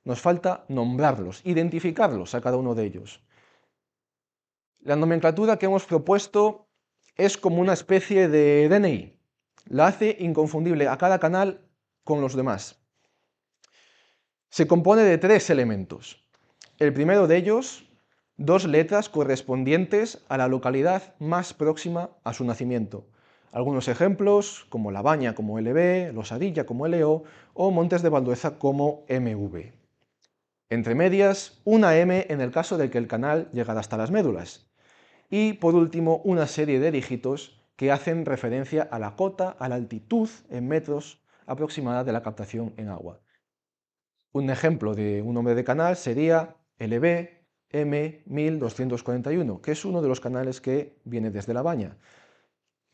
nos falta nombrarlos, identificarlos a cada uno de ellos. La nomenclatura que hemos propuesto es como una especie de DNI. La hace inconfundible a cada canal con los demás. Se compone de 3 elementos. El primero de ellos, 2 letras correspondientes a la localidad más próxima a su nacimiento. Algunos ejemplos, como La Baña como LB, Losadilla como LO o Montes de Valdueza como MV. Entre medias, una M en el caso de que el canal llegara hasta las médulas. Y por último, una serie de dígitos que hacen referencia a la cota, a la altitud en metros aproximada de la captación en agua. Un ejemplo de un nombre de canal sería LB M1241, que es uno de los canales que viene desde La Baña.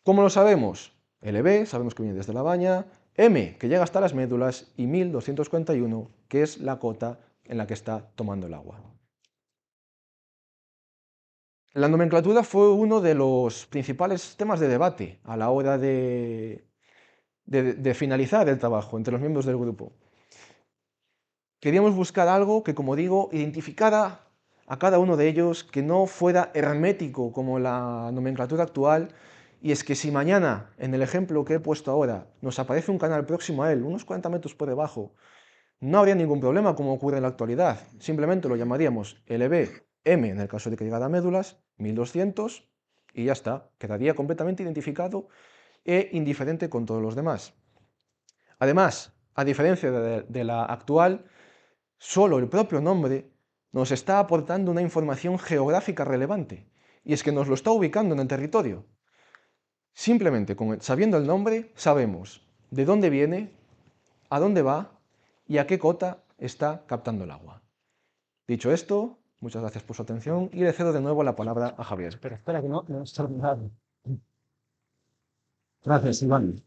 ¿Cómo lo sabemos? LB, sabemos que viene desde La Baña, M, que llega hasta las médulas, y 1241, que es la cota en la que está tomando el agua. La nomenclatura fue uno de los principales temas de debate a la hora de finalizar el trabajo entre los miembros del grupo. Queríamos buscar algo que, como digo, identificara a cada uno de ellos, que no fuera hermético como la nomenclatura actual, y es que si mañana, en el ejemplo que he puesto ahora, nos aparece un canal próximo a él, unos 40 metros por debajo, no habría ningún problema como ocurre en la actualidad, simplemente lo llamaríamos LB M en el caso de que llegara a médulas, 1200, y ya está, quedaría completamente identificado e indiferente con todos los demás. Además, a diferencia de la actual, solo el propio nombre nos está aportando una información geográfica relevante, y es que nos lo está ubicando en el territorio. Simplemente sabiendo el nombre, sabemos de dónde viene, a dónde va y a qué cota está captando el agua. Dicho esto, muchas gracias por su atención y le cedo de nuevo la palabra a Javier. Espera, que no hemos terminado. Gracias, Iván.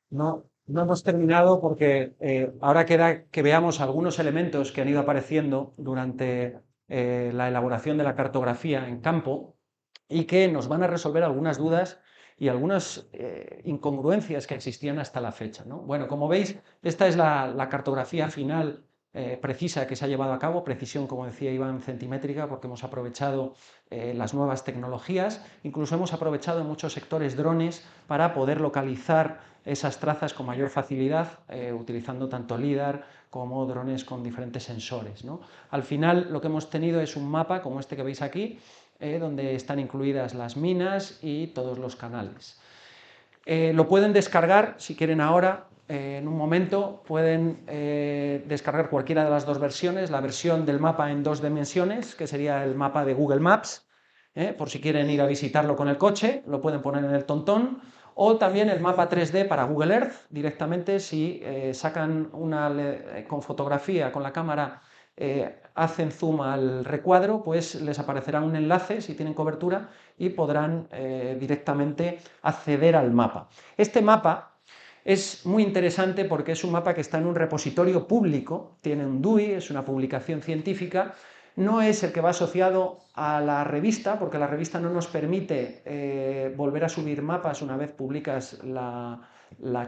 No hemos terminado porque ahora queda que veamos algunos elementos que han ido apareciendo durante la elaboración de la cartografía en campo y que nos van a resolver algunas dudas y algunas incongruencias que existían hasta la fecha, ¿no? Bueno, como veis, esta es la cartografía final precisa que se ha llevado a cabo, precisión, como decía Iván, centimétrica, porque hemos aprovechado las nuevas tecnologías, incluso hemos aprovechado en muchos sectores drones para poder localizar esas trazas con mayor facilidad, utilizando tanto LIDAR como drones con diferentes sensores, ¿no? Al final lo que hemos tenido es un mapa como este que veis aquí, donde están incluidas las minas y todos los canales. Lo pueden descargar si quieren ahora. En un momento pueden descargar cualquiera de las dos versiones, la versión del mapa en 2 dimensiones, que sería el mapa de Google Maps, por si quieren ir a visitarlo con el coche, lo pueden poner en el TomTom, o también el mapa 3D para Google Earth, directamente si sacan con fotografía, con la cámara, hacen zoom al recuadro, pues les aparecerá un enlace si tienen cobertura y podrán directamente acceder al mapa. Este mapa es muy interesante porque es un mapa que está en un repositorio público, tiene un DUI, es una publicación científica, no es el que va asociado a la revista, porque la revista no nos permite volver a subir mapas una vez publicas la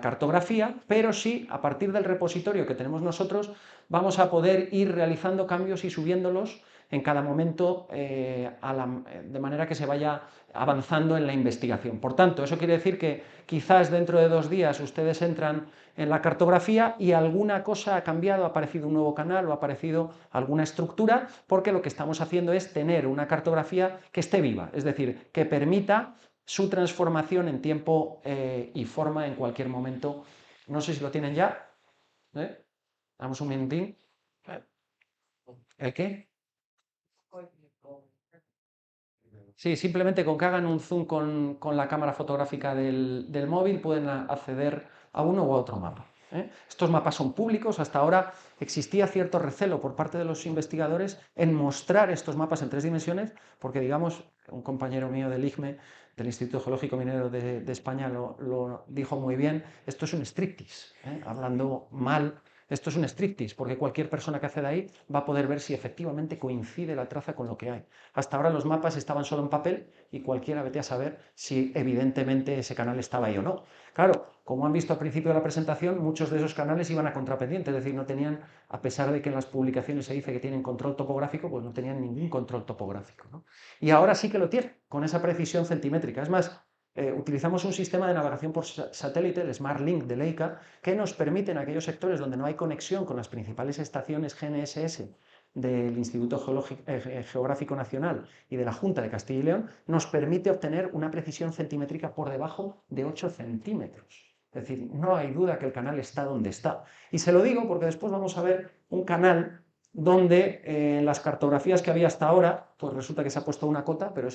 cartografía, pero sí, a partir del repositorio que tenemos nosotros, vamos a poder ir realizando cambios y subiéndolos en cada momento de manera que se vaya avanzando en la investigación. Por tanto, eso quiere decir que quizás dentro de 2 días ustedes entran en la cartografía y alguna cosa ha cambiado, ha aparecido un nuevo canal o ha aparecido alguna estructura, porque lo que estamos haciendo es tener una cartografía que esté viva, es decir, que permita su transformación en tiempo y forma en cualquier momento. No sé si lo tienen ya. Damos un minutín. ¿El qué? Sí, simplemente con que hagan un zoom con la cámara fotográfica del móvil pueden acceder a uno u otro mapa. Estos mapas son públicos. Hasta ahora existía cierto recelo por parte de los investigadores en mostrar estos mapas en 3 dimensiones, porque, digamos, un compañero mío del IGME, del Instituto Geológico Minero de España, lo dijo muy bien: esto es un striptease, hablando mal. Esto es un striptease, porque cualquier persona que acceda ahí va a poder ver si efectivamente coincide la traza con lo que hay. Hasta ahora los mapas estaban solo en papel y cualquiera vete a saber si evidentemente ese canal estaba ahí o no. Claro, como han visto al principio de la presentación, muchos de esos canales iban a contrapendiente, es decir, no tenían, a pesar de que en las publicaciones se dice que tienen control topográfico, pues no tenían ningún control topográfico, ¿no? Y ahora sí que lo tienen, con esa precisión centimétrica. Es más, utilizamos un sistema de navegación por satélite, el SmartLink de Leica, que nos permite en aquellos sectores donde no hay conexión con las principales estaciones GNSS del Instituto Geográfico Nacional y de la Junta de Castilla y León, nos permite obtener una precisión centimétrica por debajo de 8 centímetros. Es decir, no hay duda que el canal está donde está. Y se lo digo porque después vamos a ver un canal donde en las cartografías que había hasta ahora, pues resulta que se ha puesto una cota, pero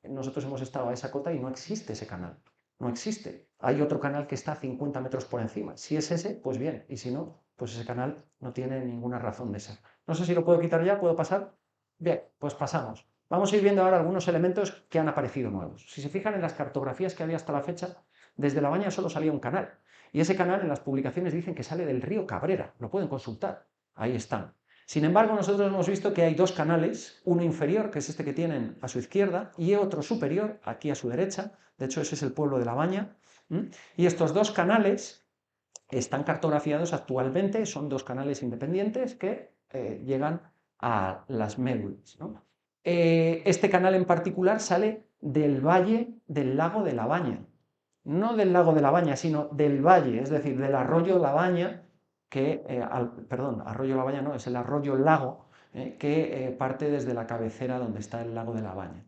nosotros hemos estado a esa cota y no existe ese canal. No existe. Hay otro canal que está a 50 metros por encima. Si es ese, pues bien. Y si no, pues ese canal no tiene ninguna razón de ser. No sé si lo puedo quitar ya, ¿puedo pasar? Bien, pues pasamos. Vamos a ir viendo ahora algunos elementos que han aparecido nuevos. Si se fijan en las cartografías que había hasta la fecha, desde La Baña solo salía un canal. Y ese canal en las publicaciones dicen que sale del río Cabrera. Lo pueden consultar. Ahí están. Sin embargo, nosotros hemos visto que hay 2 canales, uno inferior, que es este que tienen a su izquierda, y otro superior, aquí a su derecha. De hecho, ese es el pueblo de La Baña. Y estos 2 canales están cartografiados actualmente, son 2 canales independientes que llegan a las médulas, ¿no? Este canal en particular sale del valle del lago de La Baña, no del lago de La Baña, sino del valle, es decir, del arroyo La Baña, perdón, arroyo La Baña no, es el arroyo Lago, que parte desde la cabecera donde está el lago de La Baña.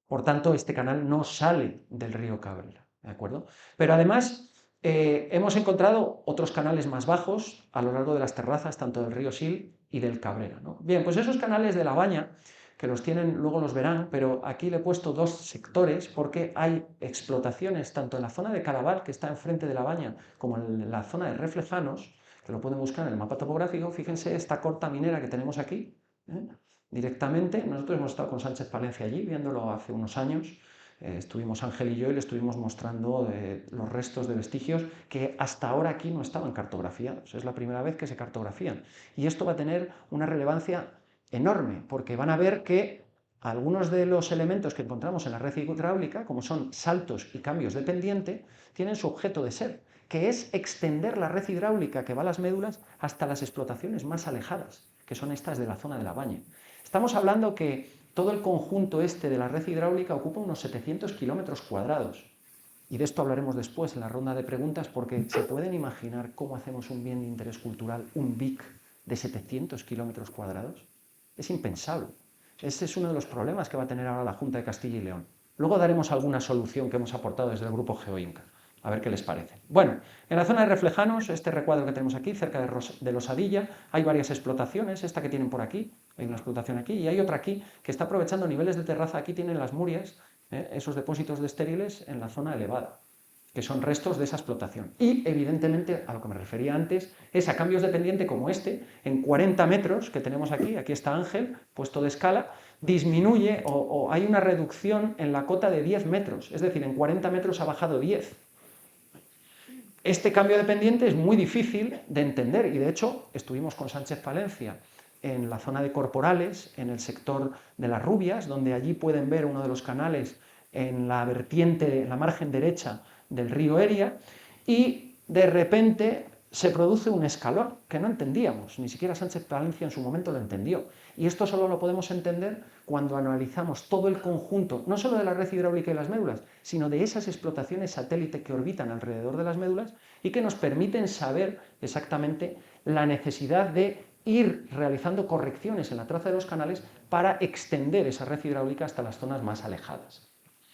Por tanto, este canal no sale del río Cabrera, ¿de acuerdo? Pero además hemos encontrado otros canales más bajos a lo largo de las terrazas, tanto del río Sil y del Cabrera, ¿no? Bien, pues esos canales de La Baña, que los tienen, luego los verán, pero aquí le he puesto 2 sectores porque hay explotaciones tanto en la zona de Calaval, que está enfrente de La Baña, como en la zona de Reflejanos, que lo pueden buscar en el mapa topográfico. Fíjense esta corta minera que tenemos aquí, directamente. Nosotros hemos estado con Sánchez Palencia allí, viéndolo hace unos años. Estuvimos Ángel y yo y le estuvimos mostrando los restos de vestigios que hasta ahora aquí no estaban cartografiados. Es la primera vez que se cartografían. Y esto va a tener una relevancia enorme, porque van a ver que algunos de los elementos que encontramos en la red hidráulica, como son saltos y cambios de pendiente, tienen su objeto de ser, que es extender la red hidráulica que va a las médulas hasta las explotaciones más alejadas, que son estas de la zona de La Baña. Estamos hablando que todo el conjunto este de la red hidráulica ocupa unos 700 kilómetros cuadrados. Y de esto hablaremos después en la ronda de preguntas, porque ¿se pueden imaginar cómo hacemos un bien de interés cultural, un BIC de 700 kilómetros cuadrados? Es impensable. Ese es uno de los problemas que va a tener ahora la Junta de Castilla y León. Luego daremos alguna solución que hemos aportado desde el grupo GeoInca, a ver qué les parece. Bueno, en la zona de Reflejanos, este recuadro que tenemos aquí, cerca de Losadilla, hay varias explotaciones, esta que tienen por aquí, hay una explotación aquí, y hay otra aquí que está aprovechando niveles de terraza. Aquí tienen las murias, esos depósitos de estériles en la zona elevada, que son restos de esa explotación. Y, evidentemente, a lo que me refería antes, es a cambios de pendiente como este, en 40 metros que tenemos aquí está Ángel, puesto de escala, disminuye o hay una reducción en la cota de 10 metros, es decir, en 40 metros ha bajado 10. Este cambio de pendiente es muy difícil de entender y, de hecho, estuvimos con Sánchez Palencia en la zona de Corporales, en el sector de Las Rubias, donde allí pueden ver uno de los canales en la vertiente, en la margen derecha del río Eria, y de repente se produce un escalón que no entendíamos, ni siquiera Sánchez Palencia en su momento lo entendió. Y esto solo lo podemos entender cuando analizamos todo el conjunto, no solo de la red hidráulica y las médulas, sino de esas explotaciones satélite que orbitan alrededor de las médulas y que nos permiten saber exactamente la necesidad de ir realizando correcciones en la traza de los canales para extender esa red hidráulica hasta las zonas más alejadas.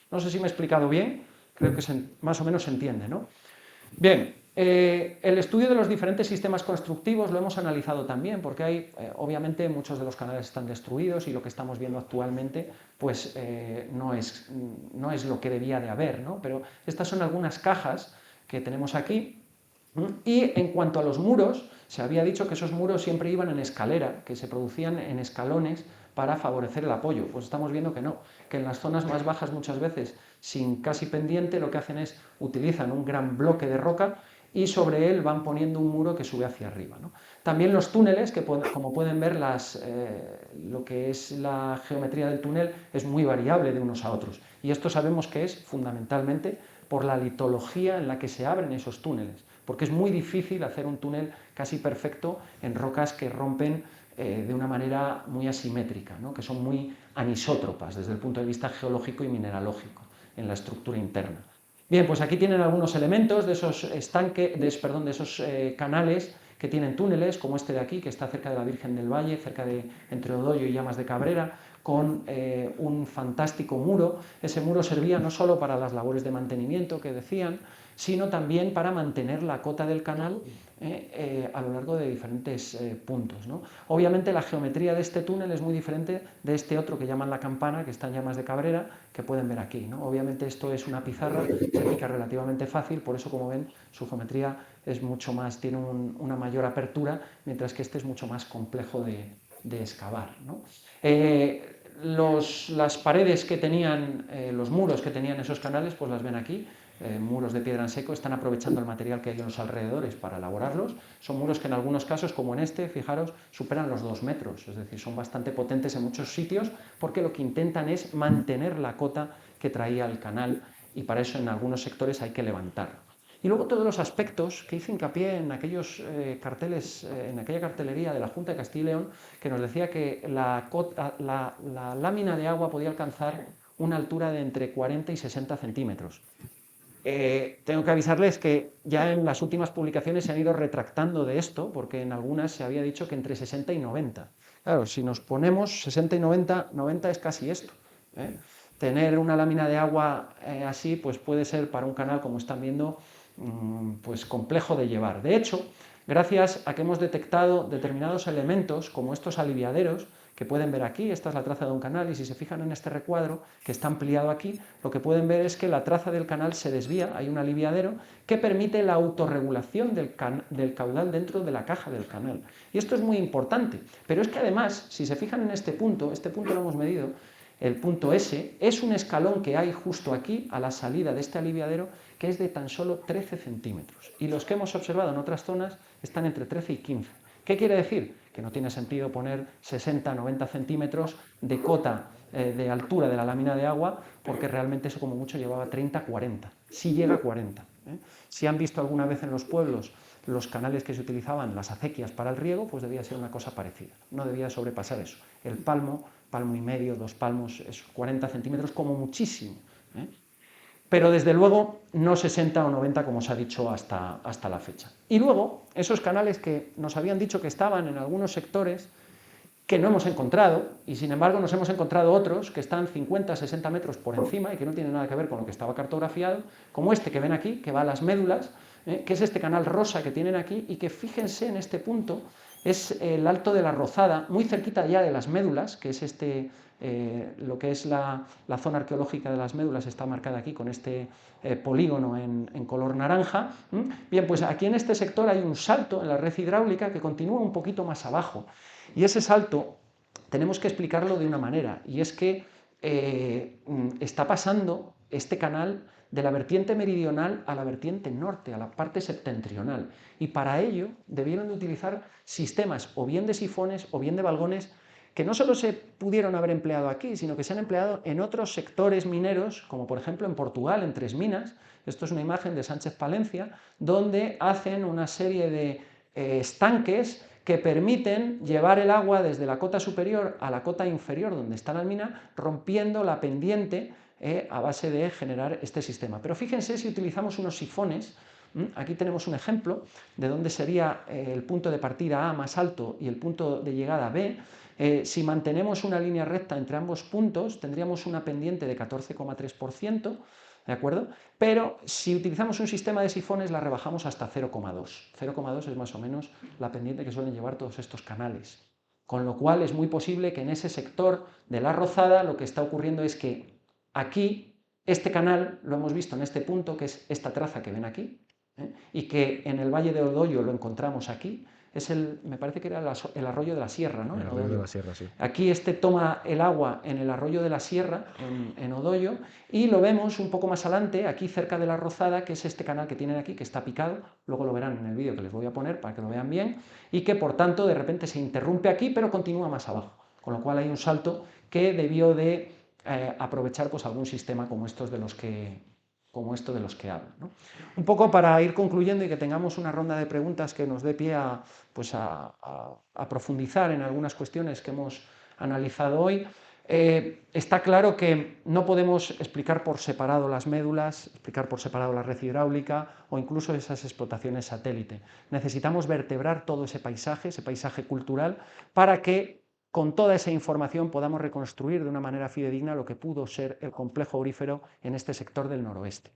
No sé si me he explicado bien, creo que más o menos se entiende, ¿no? Bien, el estudio de los diferentes sistemas constructivos lo hemos analizado también, porque hay, obviamente, muchos de los canales están destruidos y lo que estamos viendo actualmente pues, no es lo que debía de haber, ¿no? Pero estas son algunas cajas que tenemos aquí. Y en cuanto a los muros, se había dicho que esos muros siempre iban en escalera, que se producían en escalones para favorecer el apoyo. Pues estamos viendo que no, que en las zonas más bajas muchas veces, sin casi pendiente, lo que hacen es utilizan un gran bloque de roca y sobre él van poniendo un muro que sube hacia arriba, ¿no? También los túneles, que como pueden ver, lo que es la geometría del túnel es muy variable de unos a otros. Y esto sabemos que es fundamentalmente por la litología en la que se abren esos túneles, porque es muy difícil hacer un túnel casi perfecto en rocas que rompen de una manera muy asimétrica, ¿no? Que son muy anisótropas desde el punto de vista geológico y mineralógico en la estructura interna. Bien, pues aquí tienen algunos elementos de esos canales que tienen túneles, como este de aquí, que está cerca de la Virgen del Valle, cerca de entre Odollo y Llamas de Cabrera, con un fantástico muro. Ese muro servía no solo para las labores de mantenimiento que decían, sino también para mantener la cota del canal a lo largo de diferentes puntos, ¿no? Obviamente la geometría de este túnel es muy diferente de este otro que llaman la Campana, que está en Llamas de Cabrera, que pueden ver aquí, ¿no? Obviamente esto es una pizarra, se aplica relativamente fácil, por eso, como ven, su geometría es mucho más, tiene una mayor apertura, mientras que este es mucho más complejo de excavar, ¿no? Las paredes que tenían, los muros que tenían esos canales, pues las ven aquí, muros de piedra en seco, están aprovechando el material que hay en los alrededores para elaborarlos. Son muros que en algunos casos, como en este, fijaros, superan los 2 metros, es decir, son bastante potentes en muchos sitios porque lo que intentan es mantener la cota que traía el canal y para eso en algunos sectores hay que levantarlo. Y luego todos los aspectos que hice hincapié en aquellos carteles, en aquella cartelería de la Junta de Castilla y León, que nos decía que la lámina de agua podía alcanzar una altura de entre 40 y 60 centímetros. Tengo que avisarles que ya en las últimas publicaciones se han ido retractando de esto, porque en algunas se había dicho que entre 60 y 90. Claro, si nos ponemos 60 y 90, 90 es casi esto, ¿eh? Tener una lámina de agua así, pues puede ser para un canal, como están viendo, pues complejo de llevar. De hecho, gracias a que hemos detectado determinados elementos, como estos aliviaderos, que pueden ver aquí, esta es la traza de un canal, y si se fijan en este recuadro, que está ampliado aquí, lo que pueden ver es que la traza del canal se desvía, hay un aliviadero que permite la autorregulación del caudal dentro de la caja del canal. Y esto es muy importante, pero es que además, si se fijan en este punto lo hemos medido, el punto S, es un escalón que hay justo aquí, a la salida de este aliviadero, que es de tan solo 13 centímetros. Y los que hemos observado en otras zonas están entre 13 y 15. ¿Qué quiere decir? Que no tiene sentido poner 60-90 centímetros de cota de altura de la lámina de agua, porque realmente eso como mucho llevaba 30-40, si llega a 40. Si han visto alguna vez en los pueblos los canales que se utilizaban, las acequias para el riego, pues debía ser una cosa parecida, no debía sobrepasar eso. El palmo y medio, 2 palmos, es 40 centímetros como muchísimo, pero desde luego no 60 o 90 como se ha dicho hasta la fecha. Y luego, esos canales que nos habían dicho que estaban en algunos sectores, que no hemos encontrado, y sin embargo nos hemos encontrado otros que están 50, 60 metros por encima y que no tienen nada que ver con lo que estaba cartografiado, como este que ven aquí, que va a las médulas, que es este canal rosa que tienen aquí, y que fíjense en este punto, es el Alto de la Rozada, muy cerquita ya de las médulas, que es lo que es la zona arqueológica de las médulas, está marcada aquí con este polígono en color naranja. Bien, pues aquí en este sector hay un salto en la red hidráulica que continúa un poquito más abajo, y ese salto tenemos que explicarlo de una manera, y es que está pasando este canal de la vertiente meridional a la vertiente norte, a la parte septentrional, y para ello debieron de utilizar sistemas o bien de sifones o bien de balgones que no solo se pudieron haber empleado aquí, sino que se han empleado en otros sectores mineros, como por ejemplo en Portugal, en Tres Minas. Esto es una imagen de Sánchez Palencia, donde hacen una serie de estanques que permiten llevar el agua desde la cota superior a la cota inferior donde está la mina, rompiendo la pendiente a base de generar este sistema. Pero fíjense si utilizamos unos sifones. Aquí tenemos un ejemplo de dónde sería el punto de partida A más alto y el punto de llegada B. Si mantenemos una línea recta entre ambos puntos, tendríamos una pendiente de 14,3%, ¿de acuerdo? Pero si utilizamos un sistema de sifones la rebajamos hasta 0,2. 0,2 es más o menos la pendiente que suelen llevar todos estos canales. Con lo cual es muy posible que en ese sector de la Rozada lo que está ocurriendo es que aquí, este canal, lo hemos visto en este punto, que es esta traza que ven aquí, y que en el Valle de Odoyo lo encontramos aquí, me parece que era el arroyo de la Sierra, ¿no? El arroyo de la Sierra, sí. Aquí toma el agua en el arroyo de la Sierra, en Odoyo, y lo vemos un poco más adelante, aquí cerca de la Rozada, que es este canal que tienen aquí, que está picado, luego lo verán en el vídeo que les voy a poner para que lo vean bien, y que por tanto de repente se interrumpe aquí, pero continúa más abajo, con lo cual hay un salto que debió de aprovechar pues algún sistema como estos de los que hablo, ¿no? Un poco para ir concluyendo y que tengamos una ronda de preguntas que nos dé pie a profundizar en algunas cuestiones que hemos analizado hoy. Está claro que no podemos explicar por separado las médulas, explicar por separado la red hidráulica o incluso esas explotaciones satélite. Necesitamos vertebrar todo ese paisaje cultural, para que con toda esa información podamos reconstruir de una manera fidedigna lo que pudo ser el complejo aurífero en este sector del noroeste.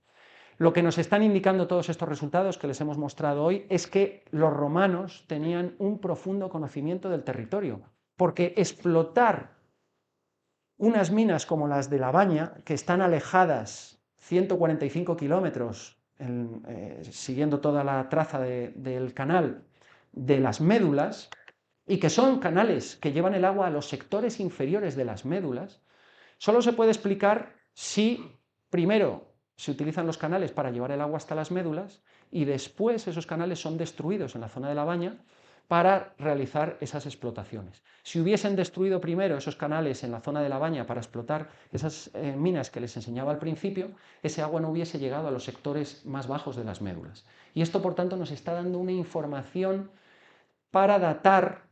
Lo que nos están indicando todos estos resultados que les hemos mostrado hoy es que los romanos tenían un profundo conocimiento del territorio, porque explotar unas minas como las de La Baña, que están alejadas 145 kilómetros, siguiendo toda la traza del canal de las médulas, y que son canales que llevan el agua a los sectores inferiores de las médulas, solo se puede explicar si primero se utilizan los canales para llevar el agua hasta las médulas y después esos canales son destruidos en la zona de La Baña para realizar esas explotaciones. Si hubiesen destruido primero esos canales en la zona de La Baña para explotar esas minas que les enseñaba al principio, ese agua no hubiese llegado a los sectores más bajos de las médulas. Y esto, por tanto, nos está dando una información para datar.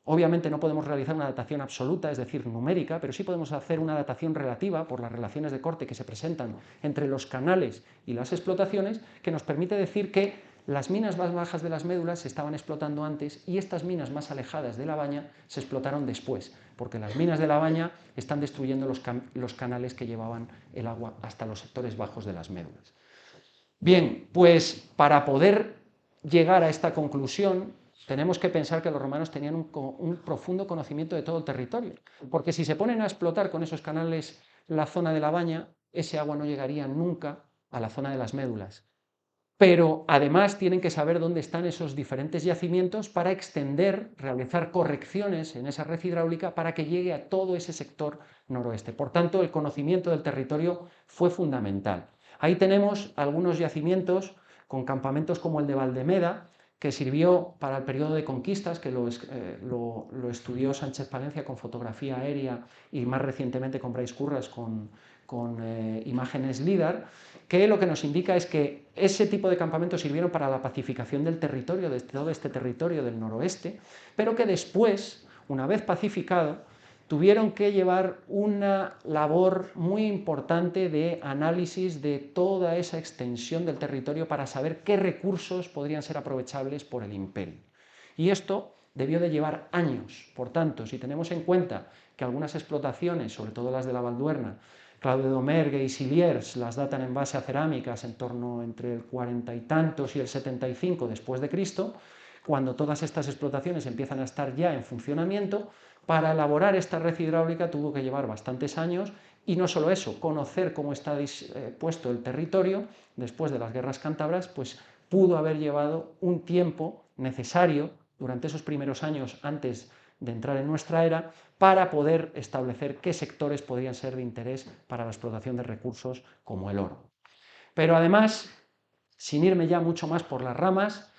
Obviamente no podemos realizar una datación absoluta, es decir, numérica, pero sí podemos hacer una datación relativa por las relaciones de corte que se presentan entre los canales y las explotaciones, que nos permite decir que las minas más bajas de las médulas se estaban explotando antes y estas minas más alejadas de La Baña se explotaron después, porque las minas de La Baña están destruyendo los canales que llevaban el agua hasta los sectores bajos de las médulas. Bien, pues para poder llegar a esta conclusión, tenemos que pensar que los romanos tenían un profundo conocimiento de todo el territorio, porque si se ponen a explotar con esos canales la zona de La Baña, ese agua no llegaría nunca a la zona de las médulas. Pero además tienen que saber dónde están esos diferentes yacimientos para realizar correcciones en esa red hidráulica para que llegue a todo ese sector noroeste. Por tanto, el conocimiento del territorio fue fundamental. Ahí tenemos algunos yacimientos con campamentos como el de Valdemeda, que sirvió para el periodo de conquistas, que lo estudió Sánchez Palencia con fotografía aérea y más recientemente con Bryce Curras con imágenes LIDAR, que lo que nos indica es que ese tipo de campamentos sirvieron para la pacificación del territorio, de todo este territorio del noroeste, pero que después, una vez pacificado, tuvieron que llevar una labor muy importante de análisis de toda esa extensión del territorio para saber qué recursos podrían ser aprovechables por el imperio. Y esto debió de llevar años. Por tanto, si tenemos en cuenta que algunas explotaciones, sobre todo las de la Valduerna, Claude Domergue y Siliers, las datan en base a cerámicas en torno entre el 40 y tantos y el 75 después de Cristo, cuando todas estas explotaciones empiezan a estar ya en funcionamiento, para elaborar esta red hidráulica tuvo que llevar bastantes años, y no solo eso, conocer cómo está puesto el territorio después de las guerras cántabras, pues pudo haber llevado un tiempo necesario durante esos primeros años antes de entrar en nuestra era para poder establecer qué sectores podrían ser de interés para la explotación de recursos como el oro. Pero además, sin irme ya mucho más por las ramas,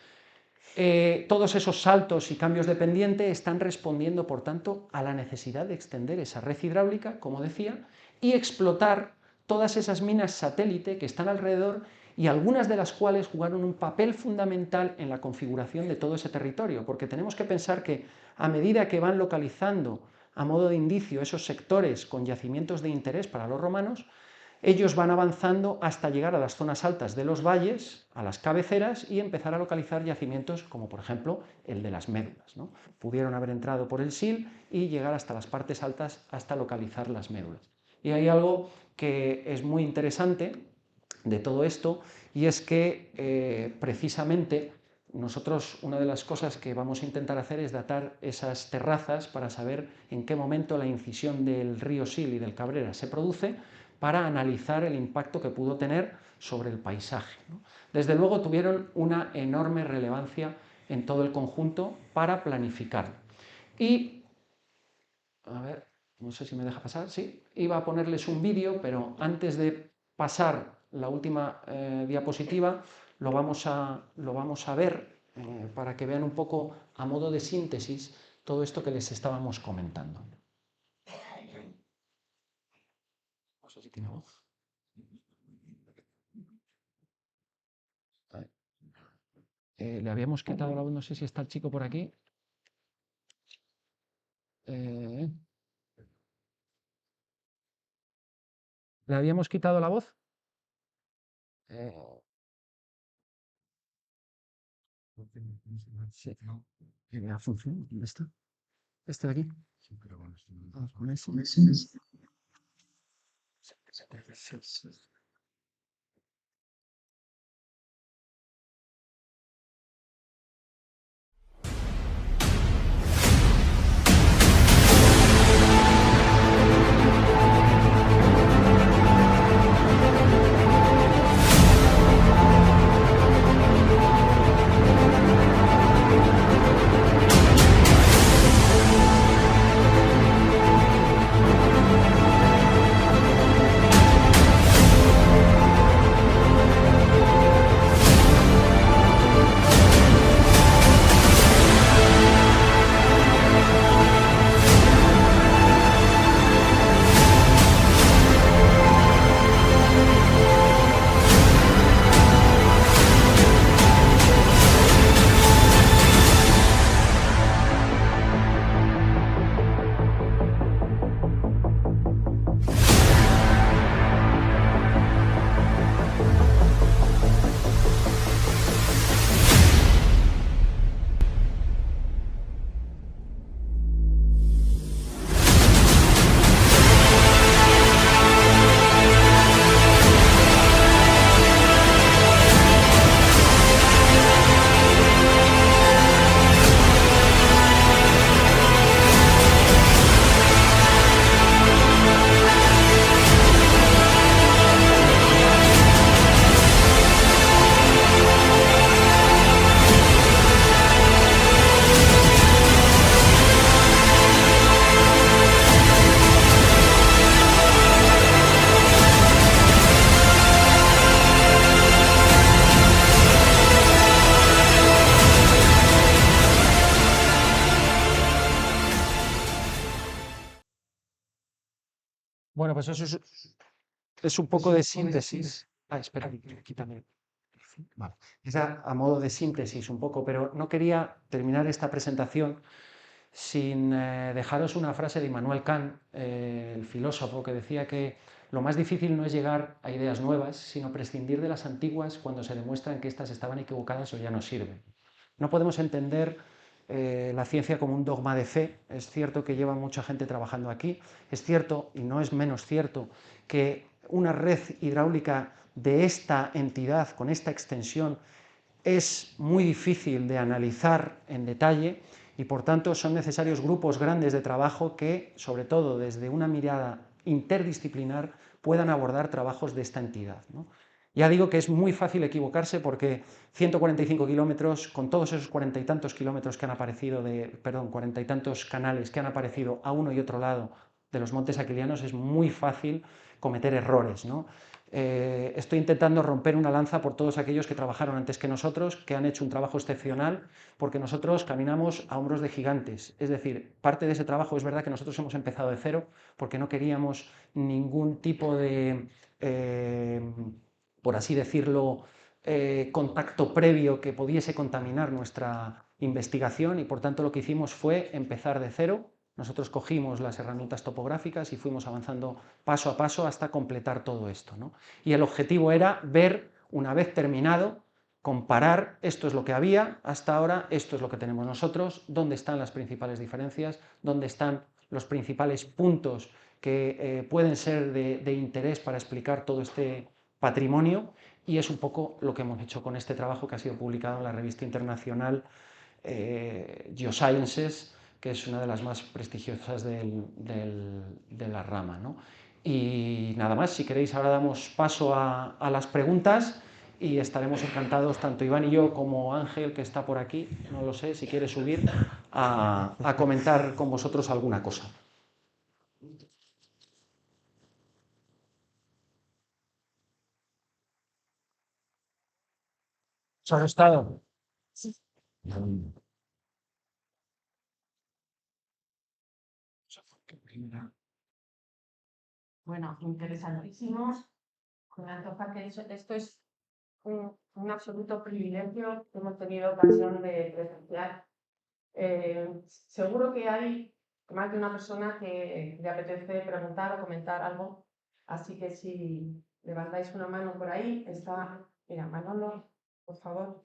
todos esos saltos y cambios de pendiente están respondiendo, por tanto, a la necesidad de extender esa red hidráulica, como decía, y explotar todas esas minas satélite que están alrededor y algunas de las cuales jugaron un papel fundamental en la configuración de todo ese territorio, porque tenemos que pensar que a medida que van localizando a modo de indicio esos sectores con yacimientos de interés para los romanos, ellos van avanzando hasta llegar a las zonas altas de los valles, a las cabeceras, y empezar a localizar yacimientos como por ejemplo el de las médulas, ¿no? Pudieron haber entrado por el Sil y llegar hasta las partes altas hasta localizar las médulas. Y hay algo que es muy interesante de todo esto, y es que precisamente nosotros una de las cosas que vamos a intentar hacer es datar esas terrazas para saber en qué momento la incisión del río Sil y del Cabrera se produce, para analizar el impacto que pudo tener sobre el paisaje, ¿no? Desde luego tuvieron una enorme relevancia en todo el conjunto para planificarlo. Y, a ver, no sé si me deja pasar, sí, iba a ponerles un vídeo, pero antes de pasar la última diapositiva, lo vamos a ver para que vean un poco a modo de síntesis todo esto que les estábamos comentando. No sé si tiene voz. Le habíamos quitado la voz, no sé si está el chico por aquí. ¿Le habíamos quitado la voz? Sí. ¿La función? ¿Dónde está? ¿Este de aquí? Ah, con ese. Bueno, pues eso es un poco de síntesis. Ah, espera, quítame. Vale. Es a modo de síntesis un poco, pero no quería terminar esta presentación sin dejaros una frase de Immanuel Kant, el filósofo, que decía que lo más difícil no es llegar a ideas nuevas, sino prescindir de las antiguas cuando se demuestran que éstas estaban equivocadas o ya no sirven. No podemos entender la ciencia como un dogma de fe. Es cierto que lleva mucha gente trabajando aquí, es cierto, y no es menos cierto, que una red hidráulica de esta entidad, con esta extensión, es muy difícil de analizar en detalle y por tanto son necesarios grupos grandes de trabajo que, sobre todo desde una mirada interdisciplinar, puedan abordar trabajos de esta entidad, ¿no? Ya digo que es muy fácil equivocarse porque 145 kilómetros, con todos esos 40 y tantos kilómetros que han aparecido, perdón, 40 y tantos canales que han aparecido a uno y otro lado de los Montes Aquilianos, es muy fácil cometer errores, ¿no? Estoy intentando romper una lanza por todos aquellos que trabajaron antes que nosotros, que han hecho un trabajo excepcional, porque nosotros caminamos a hombros de gigantes. Es decir, parte de ese trabajo es verdad que nosotros hemos empezado de cero, porque no queríamos ningún tipo de, por así decirlo, contacto previo que pudiese contaminar nuestra investigación y por tanto lo que hicimos fue empezar de cero. Nosotros cogimos las herramientas topográficas y fuimos avanzando paso a paso hasta completar todo esto, ¿no? Y el objetivo era ver, una vez terminado, comparar, esto es lo que había hasta ahora, esto es lo que tenemos nosotros, dónde están las principales diferencias, dónde están los principales puntos que pueden ser de interés para explicar todo este patrimonio, y es un poco lo que hemos hecho con este trabajo que ha sido publicado en la revista internacional Geosciences, que es una de las más prestigiosas de la rama, ¿no? Y nada más, si queréis ahora damos paso a las preguntas y estaremos encantados, tanto Iván y yo como Ángel, que está por aquí, no lo sé, si quiere subir, a comentar con vosotros alguna cosa. ¿Os ha gustado? Bueno, interesantísimos. Me antoja que esto es un absoluto privilegio que hemos tenido ocasión de presenciar. Seguro que hay más de una persona que le apetece preguntar o comentar algo, así que si levantáis una mano por ahí, está, mira, Manolo, por favor.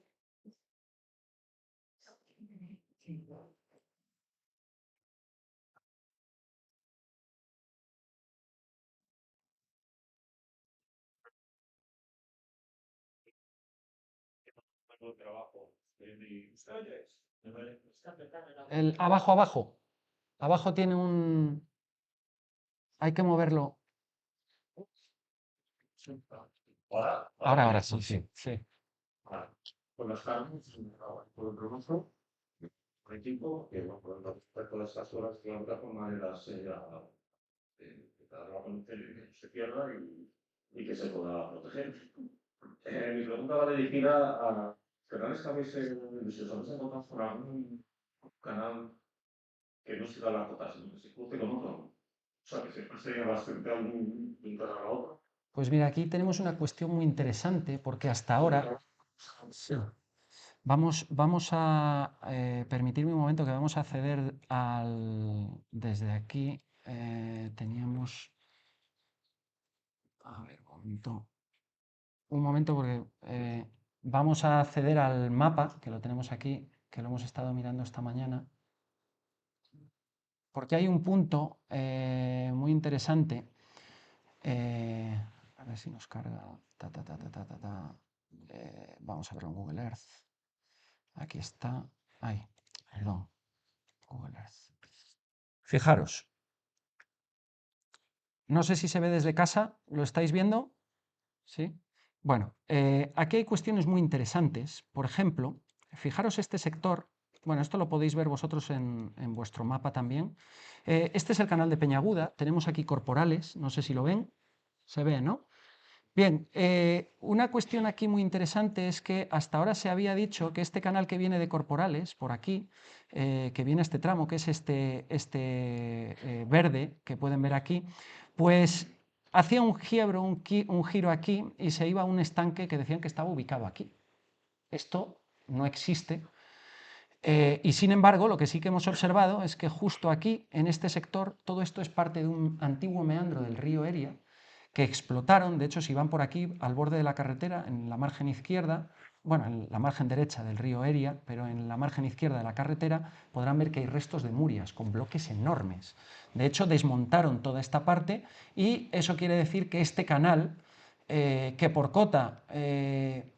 Abajo, abajo. Abajo tiene un... Hay que moverlo. Ahora sí, sí, sí. Por las carnes, por el producto, un equipo que, bueno, por todas estas horas que vamos a formar en la que cada uno se pierda y que se pueda proteger. Mi pregunta va dirigida a canales que habéis, si os habéis encontrado por algún canal que no siga la cota, sino que se cruce con otro. O sea, que se pase bastante a un canal a otro. Pues mira, aquí tenemos una cuestión muy interesante porque hasta ahora... Sí. Vamos a permitirme un momento que vamos a acceder desde aquí. Teníamos... A ver, un momento porque vamos a acceder al mapa, que lo tenemos aquí, que lo hemos estado mirando esta mañana, porque hay un punto muy interesante. A ver si nos carga. Vamos a verlo en Google Earth. Aquí está. Ay, perdón. Google Earth. Fijaros. No sé si se ve desde casa. ¿Lo estáis viendo? ¿Sí? Bueno, aquí hay cuestiones muy interesantes. Por ejemplo, fijaros este sector. Bueno, esto lo podéis ver vosotros en vuestro mapa también. Este es el canal de Peñaguda. Tenemos aquí corporales. No sé si lo ven. Se ve, ¿no? Bien, una cuestión aquí muy interesante es que hasta ahora se había dicho que este canal que viene de Corporales, por aquí, que viene este tramo, que es este verde, que pueden ver aquí, pues hacía un giro aquí y se iba a un estanque que decían que estaba ubicado aquí. Esto no existe. Y sin embargo, lo que sí que hemos observado es que justo aquí, en este sector, todo esto es parte de un antiguo meandro del río Eria, que explotaron. De hecho, si van por aquí, al borde de la carretera, en la margen izquierda, bueno, en la margen derecha del río Eria, pero en la margen izquierda de la carretera podrán ver que hay restos de murias con bloques enormes. De hecho, desmontaron toda esta parte y eso quiere decir que este canal, que por cota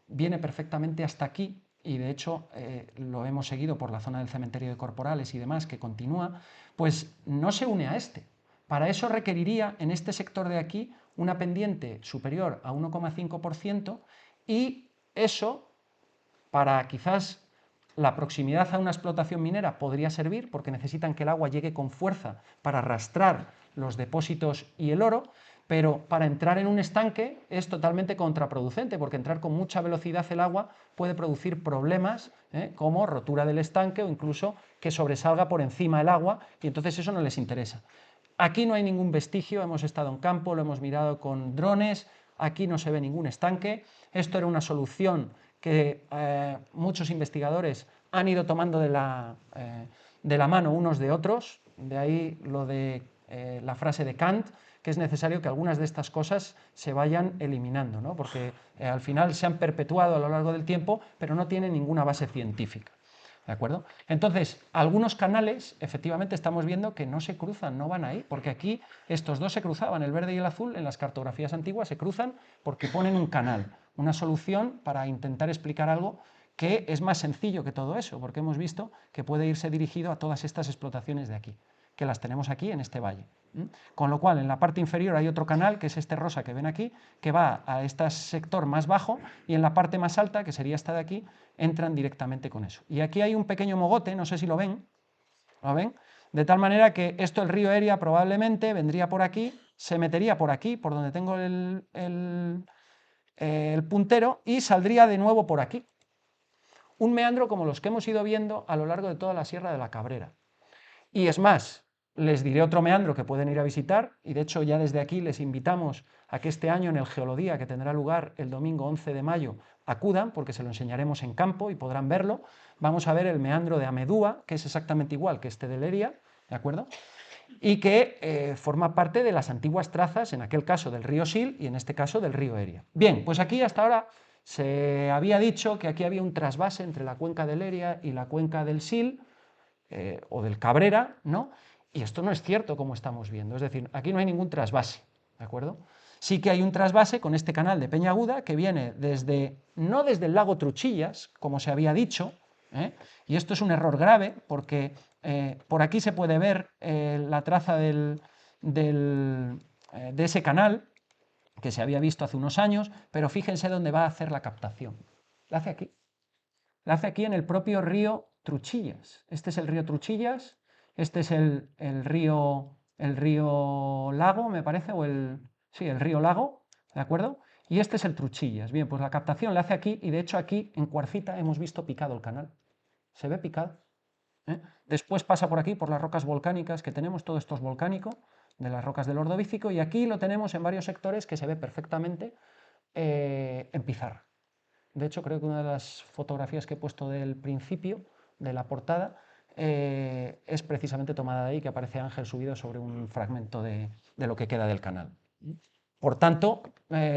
viene perfectamente hasta aquí, y de hecho lo hemos seguido por la zona del cementerio de Corporales y demás, que continúa, pues no se une a este. Para eso requeriría en este sector de aquí una pendiente superior a 1,5% y eso, para quizás la proximidad a una explotación minera podría servir porque necesitan que el agua llegue con fuerza para arrastrar los depósitos y el oro, pero para entrar en un estanque es totalmente contraproducente porque entrar con mucha velocidad el agua puede producir problemas como rotura del estanque o incluso que sobresalga por encima el agua y entonces eso no les interesa. Aquí no hay ningún vestigio, hemos estado en campo, lo hemos mirado con drones, aquí no se ve ningún estanque. Esto era una solución que muchos investigadores han ido tomando de la mano unos de otros, de ahí lo de la frase de Kant, que es necesario que algunas de estas cosas se vayan eliminando, ¿no? Porque al final se han perpetuado a lo largo del tiempo, pero no tienen ninguna base científica. ¿De acuerdo? Entonces, algunos canales, efectivamente, estamos viendo que no se cruzan, no van ahí, porque aquí estos dos se cruzaban, el verde y el azul, en las cartografías antiguas se cruzan porque ponen un canal, una solución para intentar explicar algo que es más sencillo que todo eso, porque hemos visto que puede irse dirigido a todas estas explotaciones de aquí, que las tenemos aquí en este valle. Con lo cual, en la parte inferior hay otro canal, que es este rosa que ven aquí, que va a este sector más bajo, y en la parte más alta, que sería esta de aquí, entran directamente con eso. Y aquí hay un pequeño mogote, no sé si lo ven, de tal manera que esto, el río Eria, probablemente vendría por aquí, se metería por aquí, por donde tengo el puntero, y saldría de nuevo por aquí. Un meandro como los que hemos ido viendo a lo largo de toda la Sierra de la Cabrera. Y es más, les diré otro meandro que pueden ir a visitar, y de hecho ya desde aquí les invitamos a que este año en el Geolodía, que tendrá lugar el domingo 11 de mayo, acudan, porque se lo enseñaremos en campo y podrán verlo. Vamos a ver el meandro de Amedúa, que es exactamente igual que este de Leria, ¿de acuerdo? Y que forma parte de las antiguas trazas, en aquel caso del río Sil y en este caso del río Eria. Bien, pues aquí hasta ahora se había dicho que aquí había un trasvase entre la cuenca del Eria y la cuenca del Sil, o del Cabrera, ¿no? Y esto no es cierto, como estamos viendo, es decir, aquí no hay ningún trasvase, ¿de acuerdo? Sí que hay un trasvase con este canal de Peñaguda que viene no desde el lago Truchillas, como se había dicho, y esto es un error grave porque por aquí se puede ver la traza de ese canal que se había visto hace unos años, pero fíjense dónde va a hacer la captación. La hace aquí. La hace aquí en el propio río Truchillas. Este es el río Truchillas, este es el río Lago, me parece, sí, el río Lago, ¿de acuerdo? Y este es el Truchillas. Bien, pues la captación la hace aquí y de hecho aquí en Cuarcita hemos visto picado el canal. Se ve picado. Después pasa por aquí, por las rocas volcánicas que tenemos, todo esto es volcánico, de las rocas del Ordovícico, y aquí lo tenemos en varios sectores que se ve perfectamente en pizarra. De hecho, creo que una de las fotografías que he puesto del principio, de la portada, es precisamente tomada de ahí, que aparece Ángel subido sobre un fragmento de lo que queda del canal. Por tanto,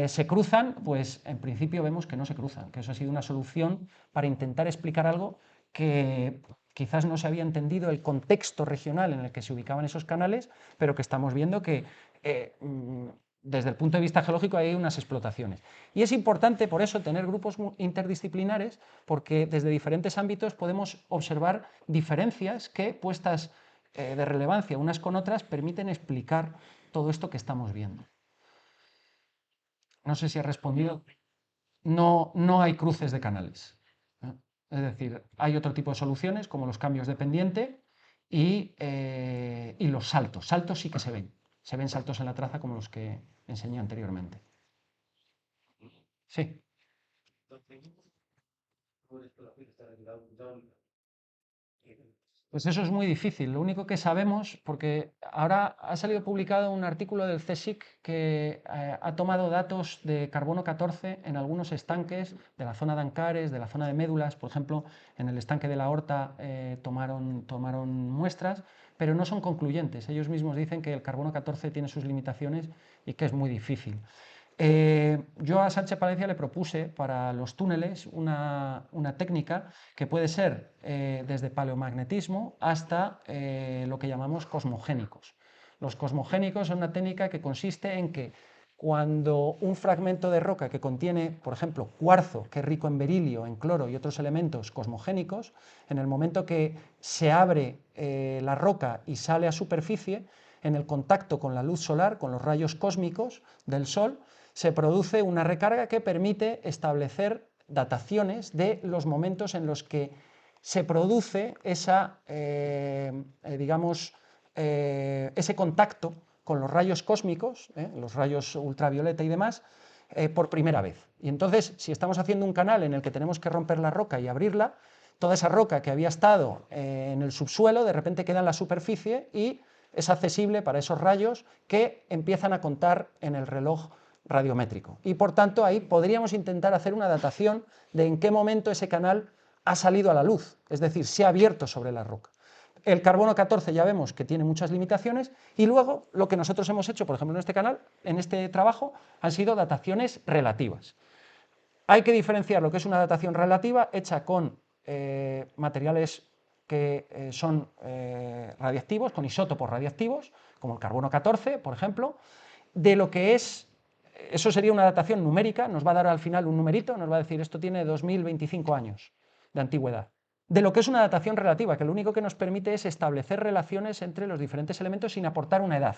se cruzan, pues en principio vemos que no se cruzan, que eso ha sido una solución para intentar explicar algo que quizás no se había entendido el contexto regional en el que se ubicaban esos canales, pero que estamos viendo que desde el punto de vista geológico hay unas explotaciones. Y es importante por eso tener grupos interdisciplinares, porque desde diferentes ámbitos podemos observar diferencias que, puestas de relevancia unas con otras, permiten explicar todo esto que estamos viendo. No sé si he respondido. No, no hay cruces de canales. Es decir, hay otro tipo de soluciones, como los cambios de pendiente y los saltos. Saltos sí que se ven. Se ven saltos en la traza como los que enseñé anteriormente. Sí. Pues eso es muy difícil. Lo único que sabemos, porque ahora ha salido publicado un artículo del CSIC que ha tomado datos de carbono 14 en algunos estanques de la zona de Ancares, de la zona de Médulas, por ejemplo, en el estanque de la Horta tomaron muestras, pero no son concluyentes. Ellos mismos dicen que el carbono 14 tiene sus limitaciones y que es muy difícil. Yo a Sánchez Palencia le propuse para los túneles una técnica que puede ser desde paleomagnetismo hasta lo que llamamos cosmogénicos. Los cosmogénicos son una técnica que consiste en que cuando un fragmento de roca que contiene, por ejemplo, cuarzo, que es rico en berilio, en cloro y otros elementos cosmogénicos, en el momento que se abre la roca y sale a superficie, en el contacto con la luz solar, con los rayos cósmicos del Sol, se produce una recarga que permite establecer dataciones de los momentos en los que se produce ese contacto con los rayos cósmicos, los rayos ultravioleta y demás, por primera vez. Y entonces, si estamos haciendo un canal en el que tenemos que romper la roca y abrirla, toda esa roca que había estado en el subsuelo, de repente queda en la superficie y es accesible para esos rayos que empiezan a contar en el reloj radiométrico. Y por tanto ahí podríamos intentar hacer una datación de en qué momento ese canal ha salido a la luz, es decir, se ha abierto sobre la roca. El carbono 14 ya vemos que tiene muchas limitaciones y luego lo que nosotros hemos hecho, por ejemplo, en este canal, en este trabajo, han sido dataciones relativas. Hay que diferenciar lo que es una datación relativa hecha con materiales que son radiactivos, con isótopos radiactivos, como el carbono 14, por ejemplo, de lo que es, eso sería una datación numérica, nos va a dar al final un numerito, nos va a decir esto tiene 2025 años de antigüedad. De lo que es una datación relativa, que lo único que nos permite es establecer relaciones entre los diferentes elementos sin aportar una edad.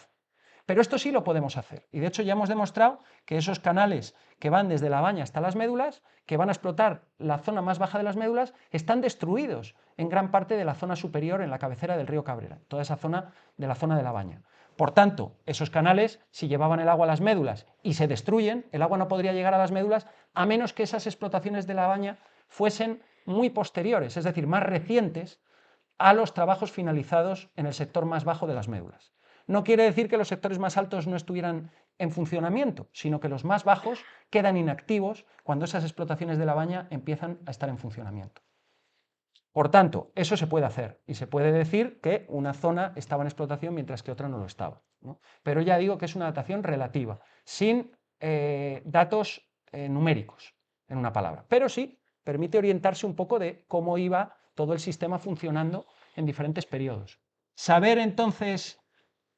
Pero esto sí lo podemos hacer, y de hecho ya hemos demostrado que esos canales que van desde la baña hasta las médulas, que van a explotar la zona más baja de las médulas, están destruidos en gran parte de la zona superior en la cabecera del río Cabrera, toda esa zona de la baña. Por tanto, esos canales, si llevaban el agua a las médulas y se destruyen, el agua no podría llegar a las médulas a menos que esas explotaciones de la baña fuesen muy posteriores, es decir, más recientes a los trabajos finalizados en el sector más bajo de las médulas. No quiere decir que los sectores más altos no estuvieran en funcionamiento, sino que los más bajos quedan inactivos cuando esas explotaciones de la baña empiezan a estar en funcionamiento. Por tanto, eso se puede hacer y se puede decir que una zona estaba en explotación mientras que otra no lo estaba, ¿no? Pero ya digo que es una datación relativa, sin datos numéricos, en una palabra, pero sí permite orientarse un poco de cómo iba todo el sistema funcionando en diferentes periodos. Saber entonces,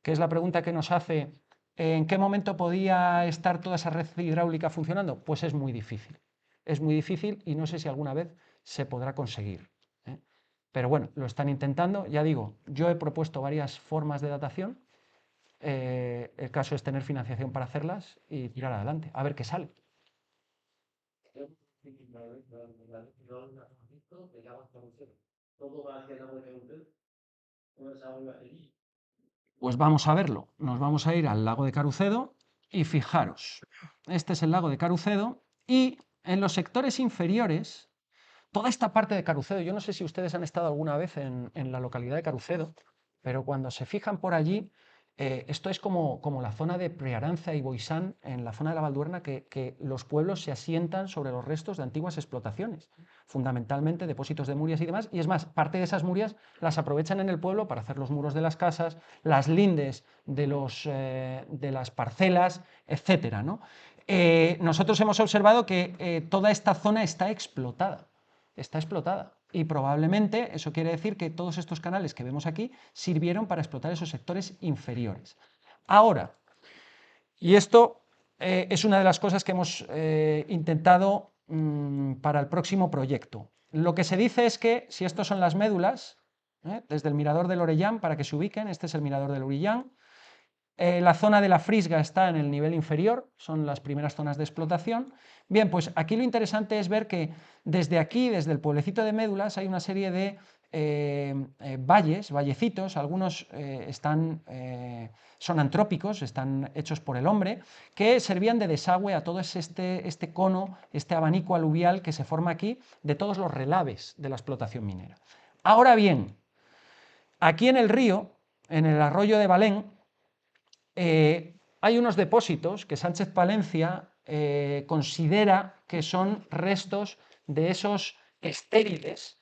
que es la pregunta que nos hace, ¿en qué momento podía estar toda esa red hidráulica funcionando? Pues es muy difícil y no sé si alguna vez se podrá conseguir. Pero bueno, lo están intentando, ya digo, yo he propuesto varias formas de datación, el caso es tener financiación para hacerlas y tirar adelante, a ver qué sale. Pues vamos a verlo, nos vamos a ir al lago de Carucedo y fijaros, este es el lago de Carucedo y en los sectores inferiores, toda esta parte de Carucedo, yo no sé si ustedes han estado alguna vez en la localidad de Carucedo, pero cuando se fijan por allí, esto es como la zona de Prearanza y Boixán, en la zona de la Valduerna, que los pueblos se asientan sobre los restos de antiguas explotaciones, fundamentalmente depósitos de murias y demás, y es más, parte de esas murias las aprovechan en el pueblo para hacer los muros de las casas, las lindes de las parcelas, etc., ¿no? Nosotros hemos observado que toda esta zona está explotada y probablemente eso quiere decir que todos estos canales que vemos aquí sirvieron para explotar esos sectores inferiores. Ahora, y esto es una de las cosas que hemos intentado para el próximo proyecto. Lo que se dice es que si estos son las médulas, desde el mirador del Orellán, para que se ubiquen, este es el mirador del Orellán, la zona de la Frisga está en el nivel inferior, son las primeras zonas de explotación. Bien, pues aquí lo interesante es ver que desde aquí, desde el pueblecito de Médulas, hay una serie de vallecitos, algunos son antrópicos, están hechos por el hombre, que servían de desagüe a todo este cono, este abanico aluvial que se forma aquí, de todos los relaves de la explotación minera. Ahora bien, aquí en el río, en el arroyo de Balén, hay unos depósitos que Sánchez Palencia considera que son restos de esos estériles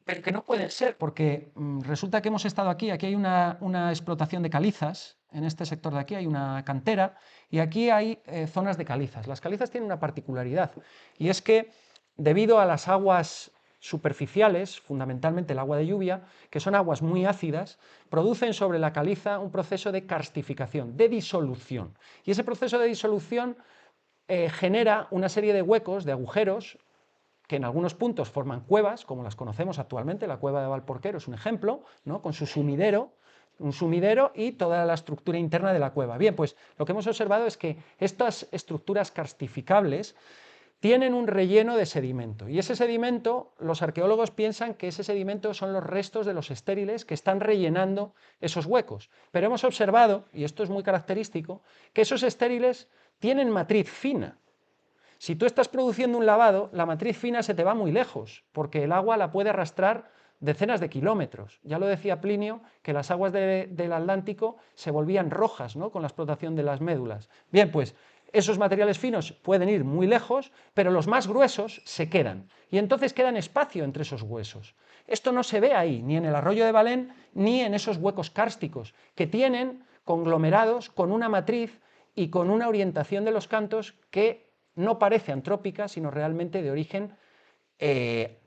pero que no pueden ser, porque resulta que hemos estado aquí hay una explotación de calizas, en este sector de aquí hay una cantera, y aquí hay zonas de calizas. Las calizas tienen una particularidad, y es que debido a las aguas superficiales, fundamentalmente el agua de lluvia, que son aguas muy ácidas, producen sobre la caliza un proceso de karstificación, de disolución. Y ese proceso de disolución genera una serie de huecos, de agujeros, que en algunos puntos forman cuevas, como las conocemos actualmente. La cueva de Valporquero es un ejemplo, ¿no? Con su sumidero, un sumidero y toda la estructura interna de la cueva. Bien, pues lo que hemos observado es que estas estructuras karstificables tienen un relleno de sedimento, y ese sedimento, los arqueólogos piensan que ese sedimento son los restos de los estériles que están rellenando esos huecos. Pero hemos observado, y esto es muy característico, que esos estériles tienen matriz fina. Si tú estás produciendo un lavado, la matriz fina se te va muy lejos, porque el agua la puede arrastrar decenas de kilómetros. Ya lo decía Plinio, que las aguas del Atlántico se volvían rojas, ¿no?, con la explotación de las médulas. Bien, pues esos materiales finos pueden ir muy lejos, pero los más gruesos se quedan, y entonces queda espacio entre esos huesos. Esto no se ve ahí, ni en el arroyo de Valén, ni en esos huecos kársticos, que tienen conglomerados con una matriz y con una orientación de los cantos que no parece antrópica, sino realmente de origen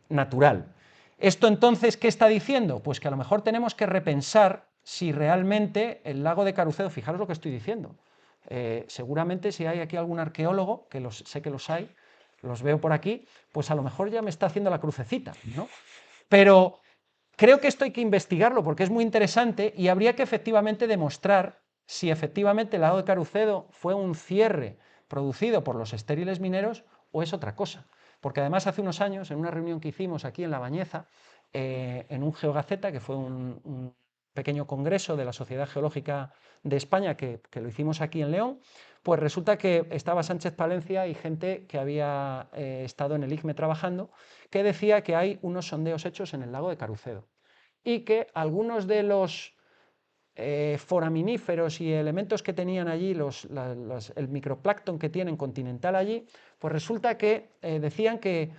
natural. ¿Esto entonces qué está diciendo? Pues que a lo mejor tenemos que repensar si realmente el lago de Carucedo, fijaros lo que estoy diciendo, seguramente si hay aquí algún arqueólogo, que sé que los hay, los veo por aquí, pues a lo mejor ya me está haciendo la crucecita, ¿no? Pero creo que esto hay que investigarlo porque es muy interesante, y habría que efectivamente demostrar si efectivamente el lago de Carucedo fue un cierre producido por los estériles mineros o es otra cosa. Porque además hace unos años, en una reunión que hicimos aquí en La Bañeza, en un Geogaceta, que fue un pequeño congreso de la Sociedad Geológica de España, que lo hicimos aquí en León, pues resulta que estaba Sánchez Palencia y gente que había estado en el IGME trabajando, que decía que hay unos sondeos hechos en el lago de Carucedo y que algunos de los foraminíferos y elementos que tenían allí, el microplancton que tienen continental allí, pues resulta que decían que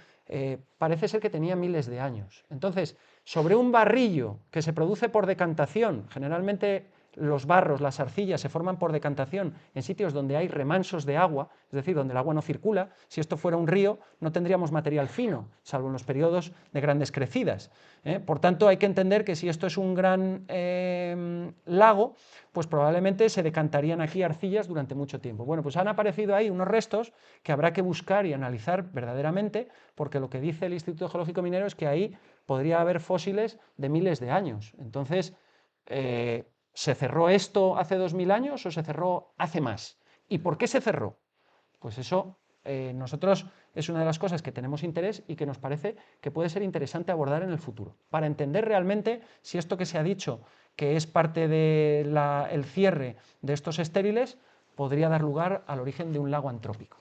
parece ser que tenía miles de años. Entonces, sobre un barrillo que se produce por decantación, generalmente los barros, las arcillas se forman por decantación en sitios donde hay remansos de agua, es decir, donde el agua no circula. Si esto fuera un río, no tendríamos material fino, salvo en los periodos de grandes crecidas. Por tanto, hay que entender que si esto es un gran lago, pues probablemente se decantarían aquí arcillas durante mucho tiempo. Bueno, pues han aparecido ahí unos restos que habrá que buscar y analizar verdaderamente, porque lo que dice el Instituto Geológico Minero es que ahí podría haber fósiles de miles de años. Entonces, ¿se cerró esto hace 2000 años o se cerró hace más? ¿Y por qué se cerró? Pues eso nosotros es una de las cosas que tenemos interés y que nos parece que puede ser interesante abordar en el futuro, para entender realmente si esto que se ha dicho, que es parte del cierre de estos estériles, podría dar lugar al origen de un lago antrópico.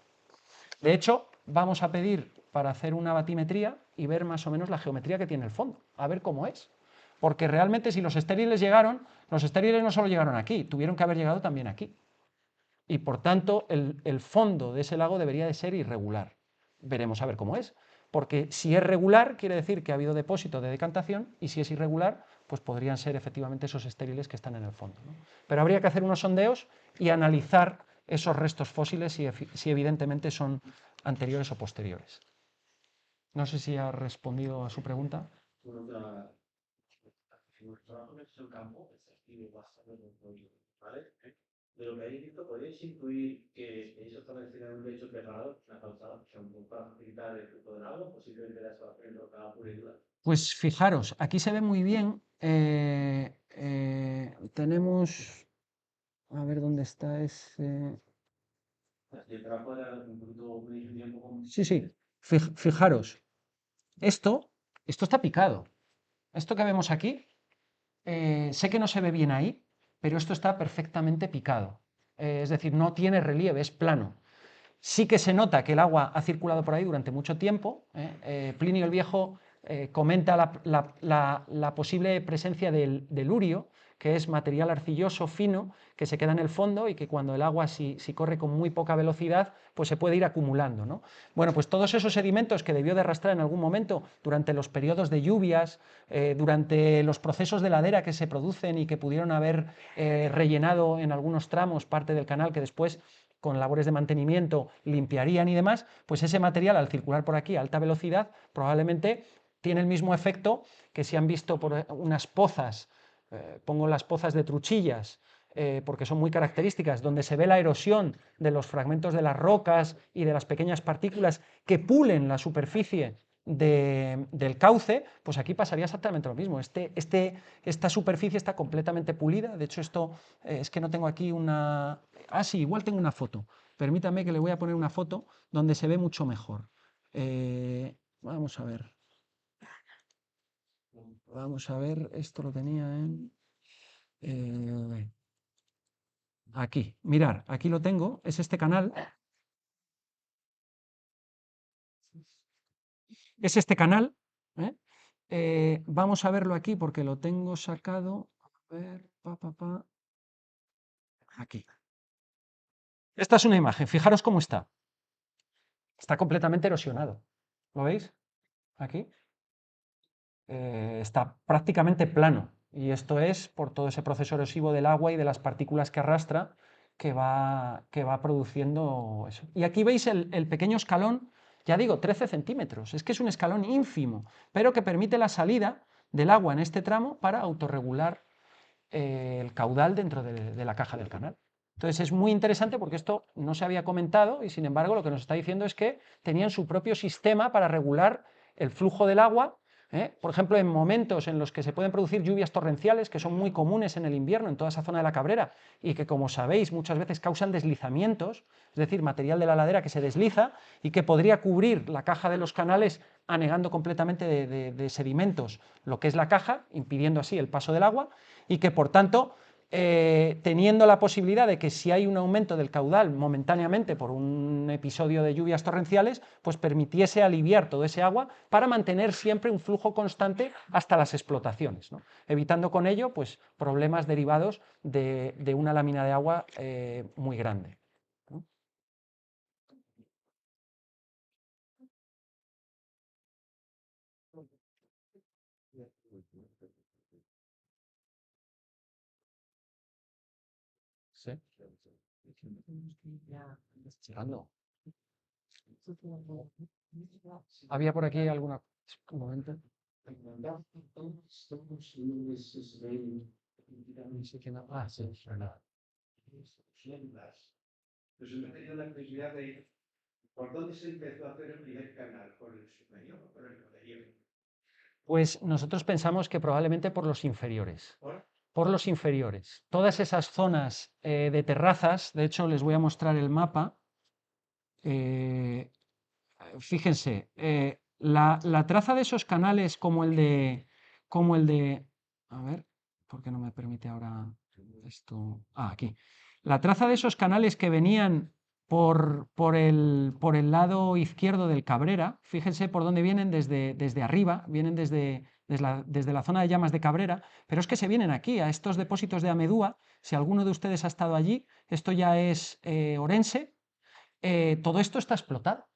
De hecho, vamos a pedir para hacer una batimetría y ver más o menos la geometría que tiene el fondo, a ver cómo es. Porque realmente si los estériles llegaron, los estériles no solo llegaron aquí, tuvieron que haber llegado también aquí. Y por tanto, el fondo de ese lago debería de ser irregular. Veremos a ver cómo es. Porque si es regular, quiere decir que ha habido depósito de decantación, y si es irregular, pues podrían ser efectivamente esos estériles que están en el fondo, ¿no? Pero habría que hacer unos sondeos y analizar esos restos fósiles si evidentemente son anteriores o posteriores. No sé si ha respondido a su pregunta. Trabajo en el campo, ¿vale? De lo que habéis visto, ¿podéis intuir que ellos establecieron un lecho preparado, una calzada, para facilitar el flujo del agua, posiblemente la excavación local pura y dura? Pues fijaros, aquí se ve muy bien. Tenemos, a ver dónde está ese. Y el trabajo era un poquito una ingeniería un poco. Sí, sí. Fijaros, esto está picado. Esto que vemos aquí, sé que no se ve bien ahí, pero esto está perfectamente picado. Es decir, no tiene relieve, es plano. Sí que se nota que el agua ha circulado por ahí durante mucho tiempo. Plinio el Viejo comenta la posible presencia del urio, que es material arcilloso fino que se queda en el fondo y que cuando el agua, si corre con muy poca velocidad, pues se puede ir acumulando, ¿no? Bueno, pues todos esos sedimentos que debió de arrastrar en algún momento durante los periodos de lluvias, durante los procesos de ladera que se producen y que pudieron haber rellenado en algunos tramos parte del canal que después, con labores de mantenimiento, limpiarían y demás, pues ese material al circular por aquí a alta velocidad probablemente tiene el mismo efecto que si han visto por unas pozas, pongo las pozas de Truchillas, porque son muy características, donde se ve la erosión de los fragmentos de las rocas y de las pequeñas partículas que pulen la superficie del cauce, pues aquí pasaría exactamente lo mismo. Esta superficie está completamente pulida. De hecho, esto es que no tengo aquí una... Ah, sí, igual tengo una foto. Permítame que le voy a poner una foto donde se ve mucho mejor. Vamos a ver. Vamos a ver, esto lo tenía en... aquí, mirar, aquí lo tengo, es este canal. Es este canal. Vamos a verlo aquí porque lo tengo sacado. A ver, aquí. Esta es una imagen, fijaros cómo está. Está completamente erosionado. ¿Lo veis? Aquí. Está prácticamente plano. Y esto es por todo ese proceso erosivo del agua y de las partículas que arrastra que va produciendo eso. Y aquí veis el pequeño escalón, ya digo, 13 centímetros. Es que es un escalón ínfimo, pero que permite la salida del agua en este tramo para autorregular el caudal dentro de la caja del canal. Entonces es muy interesante porque esto no se había comentado y sin embargo lo que nos está diciendo es que tenían su propio sistema para regular el flujo del agua. Por ejemplo, en momentos en los que se pueden producir lluvias torrenciales, que son muy comunes en el invierno en toda esa zona de la Cabrera y que, como sabéis, muchas veces causan deslizamientos, es decir, material de la ladera que se desliza y que podría cubrir la caja de los canales anegando completamente de sedimentos lo que es la caja, impidiendo así el paso del agua y que, por tanto, teniendo la posibilidad de que si hay un aumento del caudal momentáneamente por un episodio de lluvias torrenciales, pues permitiese aliviar todo ese agua para mantener siempre un flujo constante hasta las explotaciones, ¿no? Evitando con ello pues, problemas derivados de una lámina de agua muy grande, ¿no? Sí. Llegando. Había por aquí alguna... Un momento. Ah, sí, verdad. Pues me he tenido la curiosidad de por dónde se empezó a hacer el primer canal, por el superior o por el inferior. Pues nosotros pensamos que probablemente por los inferiores. ¿Por? Por los inferiores. Todas esas zonas de terrazas, de hecho les voy a mostrar el mapa. Fíjense, la traza de esos canales como el de, a ver, ¿por qué no me permite ahora esto? Ah, aquí. La traza de esos canales que venían por el lado izquierdo del Cabrera, fíjense por dónde vienen desde arriba, vienen desde la zona de llamas de Cabrera, pero es que se vienen aquí, a estos depósitos de Amedúa. Si alguno de ustedes ha estado allí, esto ya es Orense, todo esto está explotado.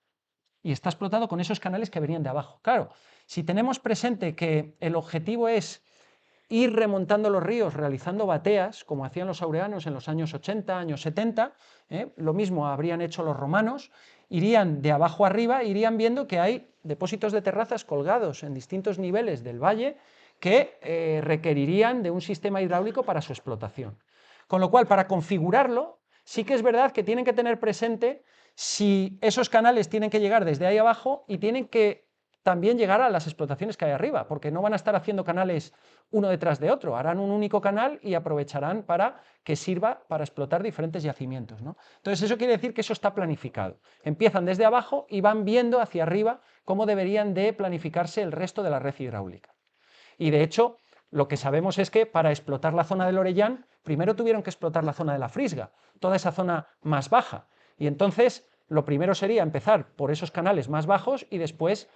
Y está explotado con esos canales que venían de abajo. Claro, si tenemos presente que el objetivo es ir remontando los ríos, realizando bateas, como hacían los aureanos en los años 80, años 70, lo mismo habrían hecho los romanos, irían de abajo arriba, irían viendo que hay depósitos de terrazas colgados en distintos niveles del valle que requerirían de un sistema hidráulico para su explotación. Con lo cual, para configurarlo, sí que es verdad que tienen que tener presente si esos canales tienen que llegar desde ahí abajo y tienen que también llegar a las explotaciones que hay arriba, porque no van a estar haciendo canales uno detrás de otro, harán un único canal y aprovecharán para que sirva para explotar diferentes yacimientos, ¿no? Entonces eso quiere decir que eso está planificado. Empiezan desde abajo y van viendo hacia arriba cómo deberían de planificarse el resto de la red hidráulica. Y de hecho, lo que sabemos es que para explotar la zona del Orellán, primero tuvieron que explotar la zona de la Frisga, toda esa zona más baja. Y entonces, lo primero sería empezar por esos canales más bajos y después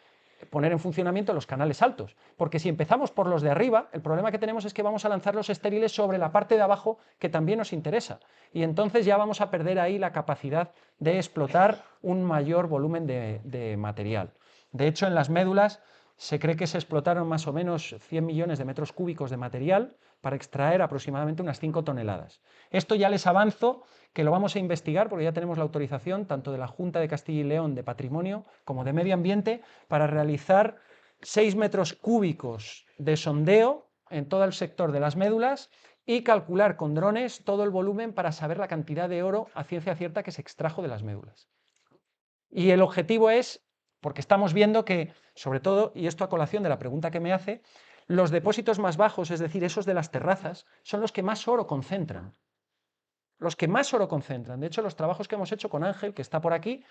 poner en funcionamiento los canales altos, porque si empezamos por los de arriba, el problema que tenemos es que vamos a lanzar los estériles sobre la parte de abajo, que también nos interesa, y entonces ya vamos a perder ahí la capacidad de explotar un mayor volumen de material. De hecho, en las médulas se cree que se explotaron más o menos 100 millones de metros cúbicos de material para extraer aproximadamente unas 5 toneladas. Esto ya les avanzo que lo vamos a investigar porque ya tenemos la autorización tanto de la Junta de Castilla y León de Patrimonio como de Medio Ambiente para realizar 6 metros cúbicos de sondeo en todo el sector de las médulas y calcular con drones todo el volumen para saber la cantidad de oro a ciencia cierta que se extrajo de las médulas. Y el objetivo es, porque estamos viendo que, sobre todo, y esto a colación de la pregunta que me hace, los depósitos más bajos, es decir, esos de las terrazas, son los que más oro concentran. Los que más oro concentran. De hecho, los trabajos que hemos hecho con Ángel, que está por aquí,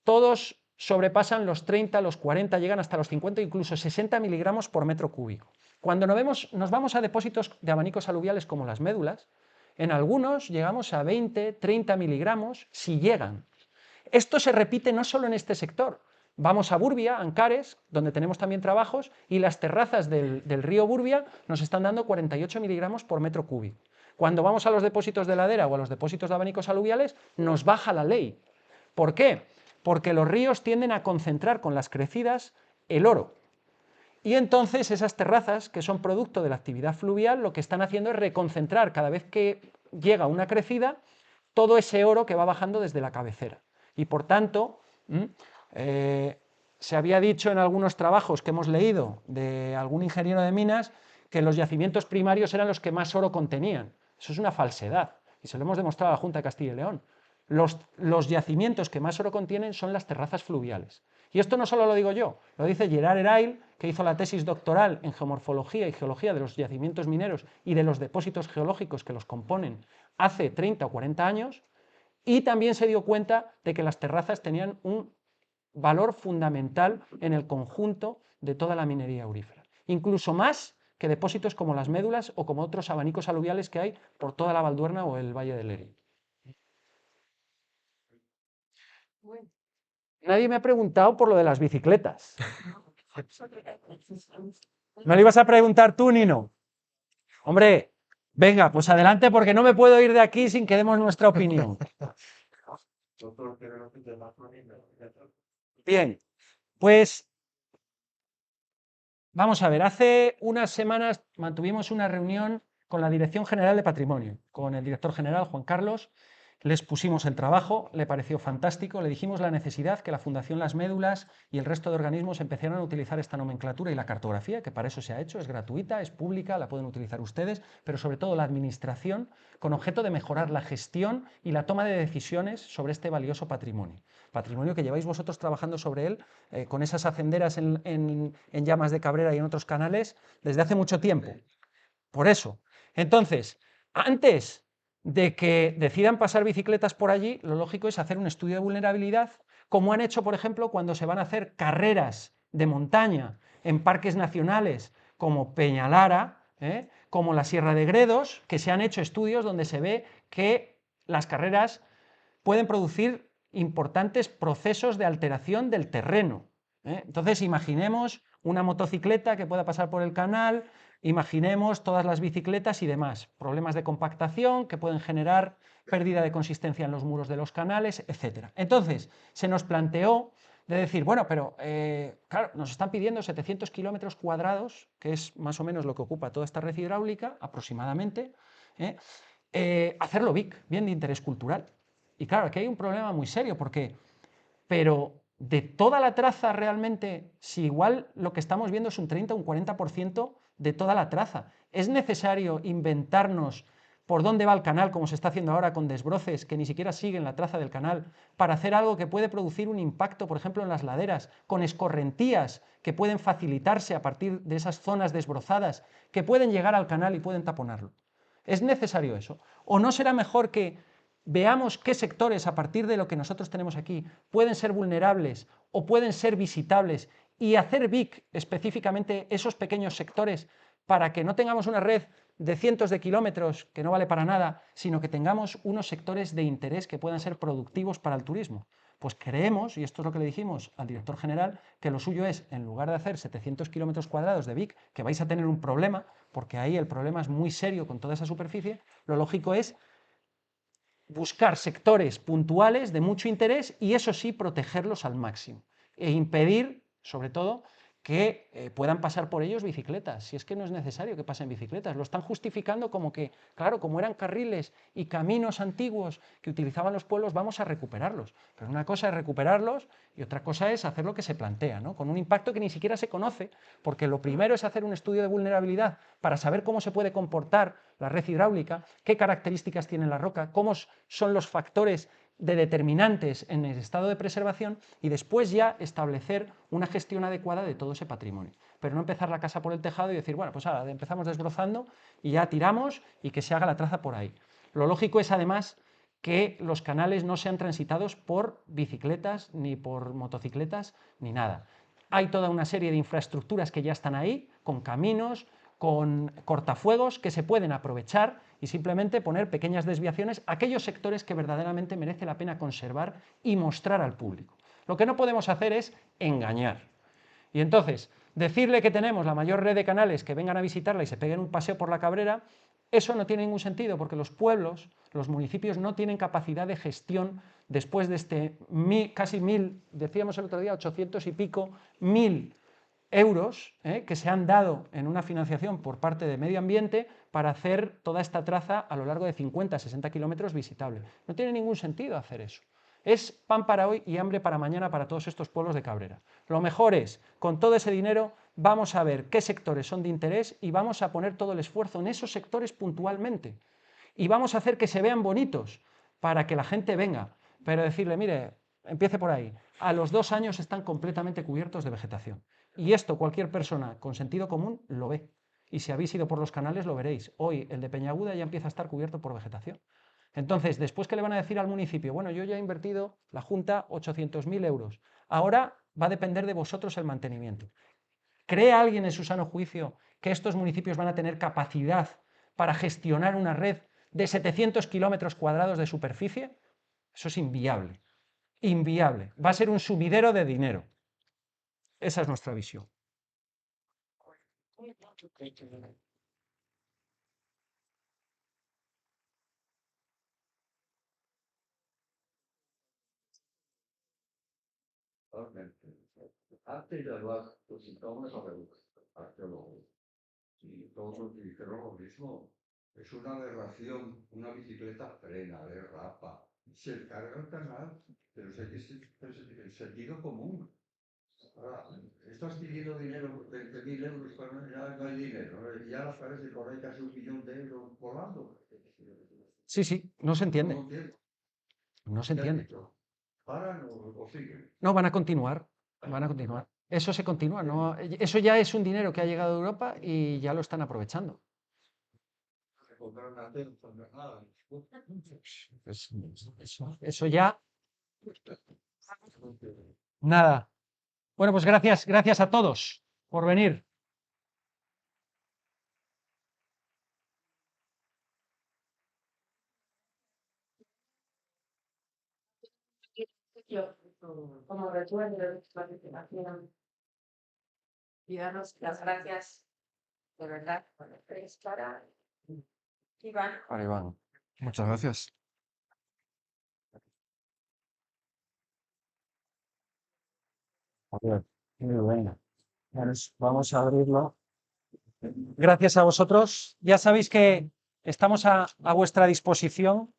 todos sobrepasan los 30, los 40, llegan hasta los 50, incluso 60 miligramos por metro cúbico. Cuando nos vamos a depósitos de abanicos aluviales como las médulas, en algunos llegamos a 20, 30 miligramos, si llegan. Esto se repite no solo en este sector. Vamos a Burbia, Ancares, donde tenemos también trabajos, y las terrazas del río Burbia nos están dando 48 miligramos por metro cúbico. Cuando vamos a los depósitos de ladera o a los depósitos de abanicos aluviales, nos baja la ley. ¿Por qué? Porque los ríos tienden a concentrar con las crecidas el oro. Y entonces esas terrazas, que son producto de la actividad fluvial, lo que están haciendo es reconcentrar cada vez que llega una crecida todo ese oro que va bajando desde la cabecera. Y por tanto, se había dicho en algunos trabajos que hemos leído de algún ingeniero de minas que los yacimientos primarios eran los que más oro contenían. Eso es una falsedad y se lo hemos demostrado a la Junta de Castilla y León. Los yacimientos que más oro contienen son las terrazas fluviales. Y esto no solo lo digo yo, lo dice Gerard Herail, que hizo la tesis doctoral en geomorfología y geología de los yacimientos mineros y de los depósitos geológicos que los componen hace 30 o 40 años, y también se dio cuenta de que las terrazas tenían un valor fundamental en el conjunto de toda la minería aurífera, incluso más que depósitos como las médulas o como otros abanicos aluviales que hay por toda la Valduerna o el Valle del Lérida. Nadie me ha preguntado por lo de las bicicletas. ¿Me lo ibas a preguntar tú, Nino? Hombre, venga, pues adelante porque no me puedo ir de aquí sin que demos nuestra opinión. Bien, pues vamos a ver, hace unas semanas mantuvimos una reunión con la Dirección General de Patrimonio, con el director general, Juan Carlos. Les pusimos el trabajo, le pareció fantástico, le dijimos la necesidad que la Fundación Las Médulas y el resto de organismos empezaran a utilizar esta nomenclatura y la cartografía, que para eso se ha hecho, es gratuita, es pública, la pueden utilizar ustedes, pero sobre todo la administración, con objeto de mejorar la gestión y la toma de decisiones sobre este valioso patrimonio. Patrimonio que lleváis vosotros trabajando sobre él, con esas hacenderas en Llamas de Cabrera y en otros canales, desde hace mucho tiempo. Por eso. Entonces, antes de que decidan pasar bicicletas por allí, lo lógico es hacer un estudio de vulnerabilidad, como han hecho, por ejemplo, cuando se van a hacer carreras de montaña en parques nacionales como Peñalara, como la Sierra de Gredos, que se han hecho estudios donde se ve que las carreras pueden producir importantes procesos de alteración del terreno. Entonces, imaginemos una motocicleta que pueda pasar por el canal, imaginemos todas las bicicletas y demás, problemas de compactación que pueden generar pérdida de consistencia en los muros de los canales, etc. Entonces, se nos planteó de decir, bueno, pero claro, nos están pidiendo 700 kilómetros cuadrados, que es más o menos lo que ocupa toda esta red hidráulica, aproximadamente, hacerlo BIC, bien de interés cultural. Y claro, aquí hay un problema muy serio, porque, pero de toda la traza realmente, si igual lo que estamos viendo es un 30 o un 40% de toda la traza, ¿es necesario inventarnos por dónde va el canal, como se está haciendo ahora con desbroces que ni siquiera siguen la traza del canal, para hacer algo que puede producir un impacto, por ejemplo, en las laderas, con escorrentías que pueden facilitarse a partir de esas zonas desbrozadas, que pueden llegar al canal y pueden taponarlo? ¿Es necesario eso? ¿O no será mejor que veamos qué sectores, a partir de lo que nosotros tenemos aquí, pueden ser vulnerables o pueden ser visitables y hacer BIC específicamente esos pequeños sectores para que no tengamos una red de cientos de kilómetros que no vale para nada, sino que tengamos unos sectores de interés que puedan ser productivos para el turismo? Pues creemos, y esto es lo que le dijimos al director general, que lo suyo es, en lugar de hacer 700 kilómetros cuadrados de Vic, que vais a tener un problema, porque ahí el problema es muy serio con toda esa superficie, lo lógico es buscar sectores puntuales de mucho interés y eso sí, protegerlos al máximo e impedir, sobre todo, que puedan pasar por ellos bicicletas, si es que no es necesario que pasen bicicletas, lo están justificando como que, claro, como eran carriles y caminos antiguos que utilizaban los pueblos, vamos a recuperarlos, pero una cosa es recuperarlos y otra cosa es hacer lo que se plantea, ¿no? Con un impacto que ni siquiera se conoce, porque lo primero es hacer un estudio de vulnerabilidad para saber cómo se puede comportar la red hidráulica, qué características tiene la roca, cómo son los factores de determinantes en el estado de preservación y después ya establecer una gestión adecuada de todo ese patrimonio. Pero no empezar la casa por el tejado y decir, bueno, pues ahora empezamos desbrozando y ya tiramos y que se haga la traza por ahí. Lo lógico es además que los canales no sean transitados por bicicletas, ni por motocicletas, ni nada. Hay toda una serie de infraestructuras que ya están ahí, con caminos, con cortafuegos que se pueden aprovechar y simplemente poner pequeñas desviaciones a aquellos sectores que verdaderamente merece la pena conservar y mostrar al público. Lo que no podemos hacer es engañar. Y entonces, decirle que tenemos la mayor red de canales que vengan a visitarla y se peguen un paseo por la Cabrera, eso no tiene ningún sentido porque los pueblos, los municipios no tienen capacidad de gestión después de casi 1000, decíamos el otro día, 800 y pico, 1000 euros que se han dado en una financiación por parte de Medio Ambiente para hacer toda esta traza a lo largo de 50-60 kilómetros visitable. No tiene ningún sentido hacer eso. Es pan para hoy y hambre para mañana para todos estos pueblos de Cabrera. Lo mejor es, con todo ese dinero, vamos a ver qué sectores son de interés y vamos a poner todo el esfuerzo en esos sectores puntualmente. Y vamos a hacer que se vean bonitos para que la gente venga. Pero decirle, mire, empiece por ahí, a los 2 años están completamente cubiertos de vegetación. Y esto cualquier persona con sentido común lo ve. Y si habéis ido por los canales lo veréis. Hoy el de Peñaguda ya empieza a estar cubierto por vegetación. Entonces, después, ¿qué le van a decir al municipio? Bueno, yo ya he invertido, la Junta, 800.000 euros. Ahora va a depender de vosotros el mantenimiento. ¿Cree alguien en su sano juicio que estos municipios van a tener capacidad para gestionar una red de 700 kilómetros cuadrados de superficie? Eso es inviable. Inviable. Va a ser un sumidero de dinero. Esa es nuestra visión. Antes de hablar, pues estamos a ver arqueólogos y todos dijeron lo mismo. Es una aberración, una bicicleta frena, derrapa, se carga el canal, pero es el sentido común. Ahora, estás pidiendo dinero, 20.000 euros, pero ya no hay dinero, ¿no? Ya las paredes de por ahí casi 1 millón de euros volando. Sí, no se entiende. No entiendo. No se entiende. ¿Paran o siguen? No, van a continuar. Van a continuar. Eso se continúa. No, eso ya es un dinero que ha llegado de Europa y ya lo están aprovechando. Eso ya. Nada. Bueno, pues gracias a todos por venir. Como recuerdo de su participación y darnos las gracias de verdad por la para Iván. Vale, Iván. Muchas gracias. Muy buena. Vamos a abrirlo. Gracias a vosotros. Ya sabéis que estamos a vuestra disposición.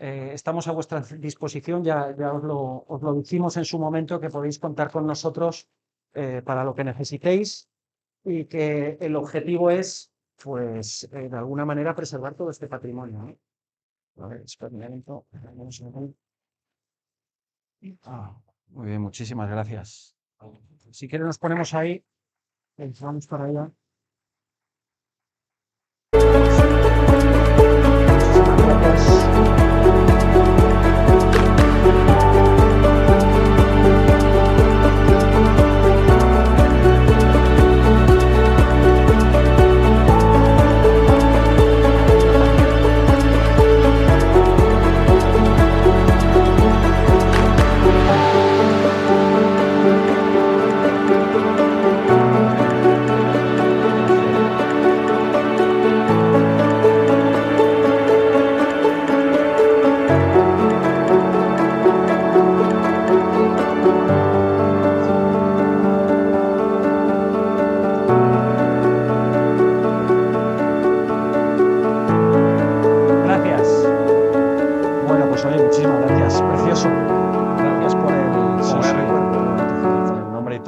Estamos a vuestra disposición, ya os lo dijimos en su momento, que podéis contar con nosotros para lo que necesitéis y que el objetivo es, pues, de alguna manera preservar todo este patrimonio, ¿no? A ver, espera un momento. Muy bien, muchísimas gracias. Si quieres nos ponemos ahí, vamos para allá.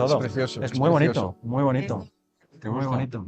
todo. precioso, Es es muy precioso. bonito, muy bonito. ¿Te Muy gusta? bonito.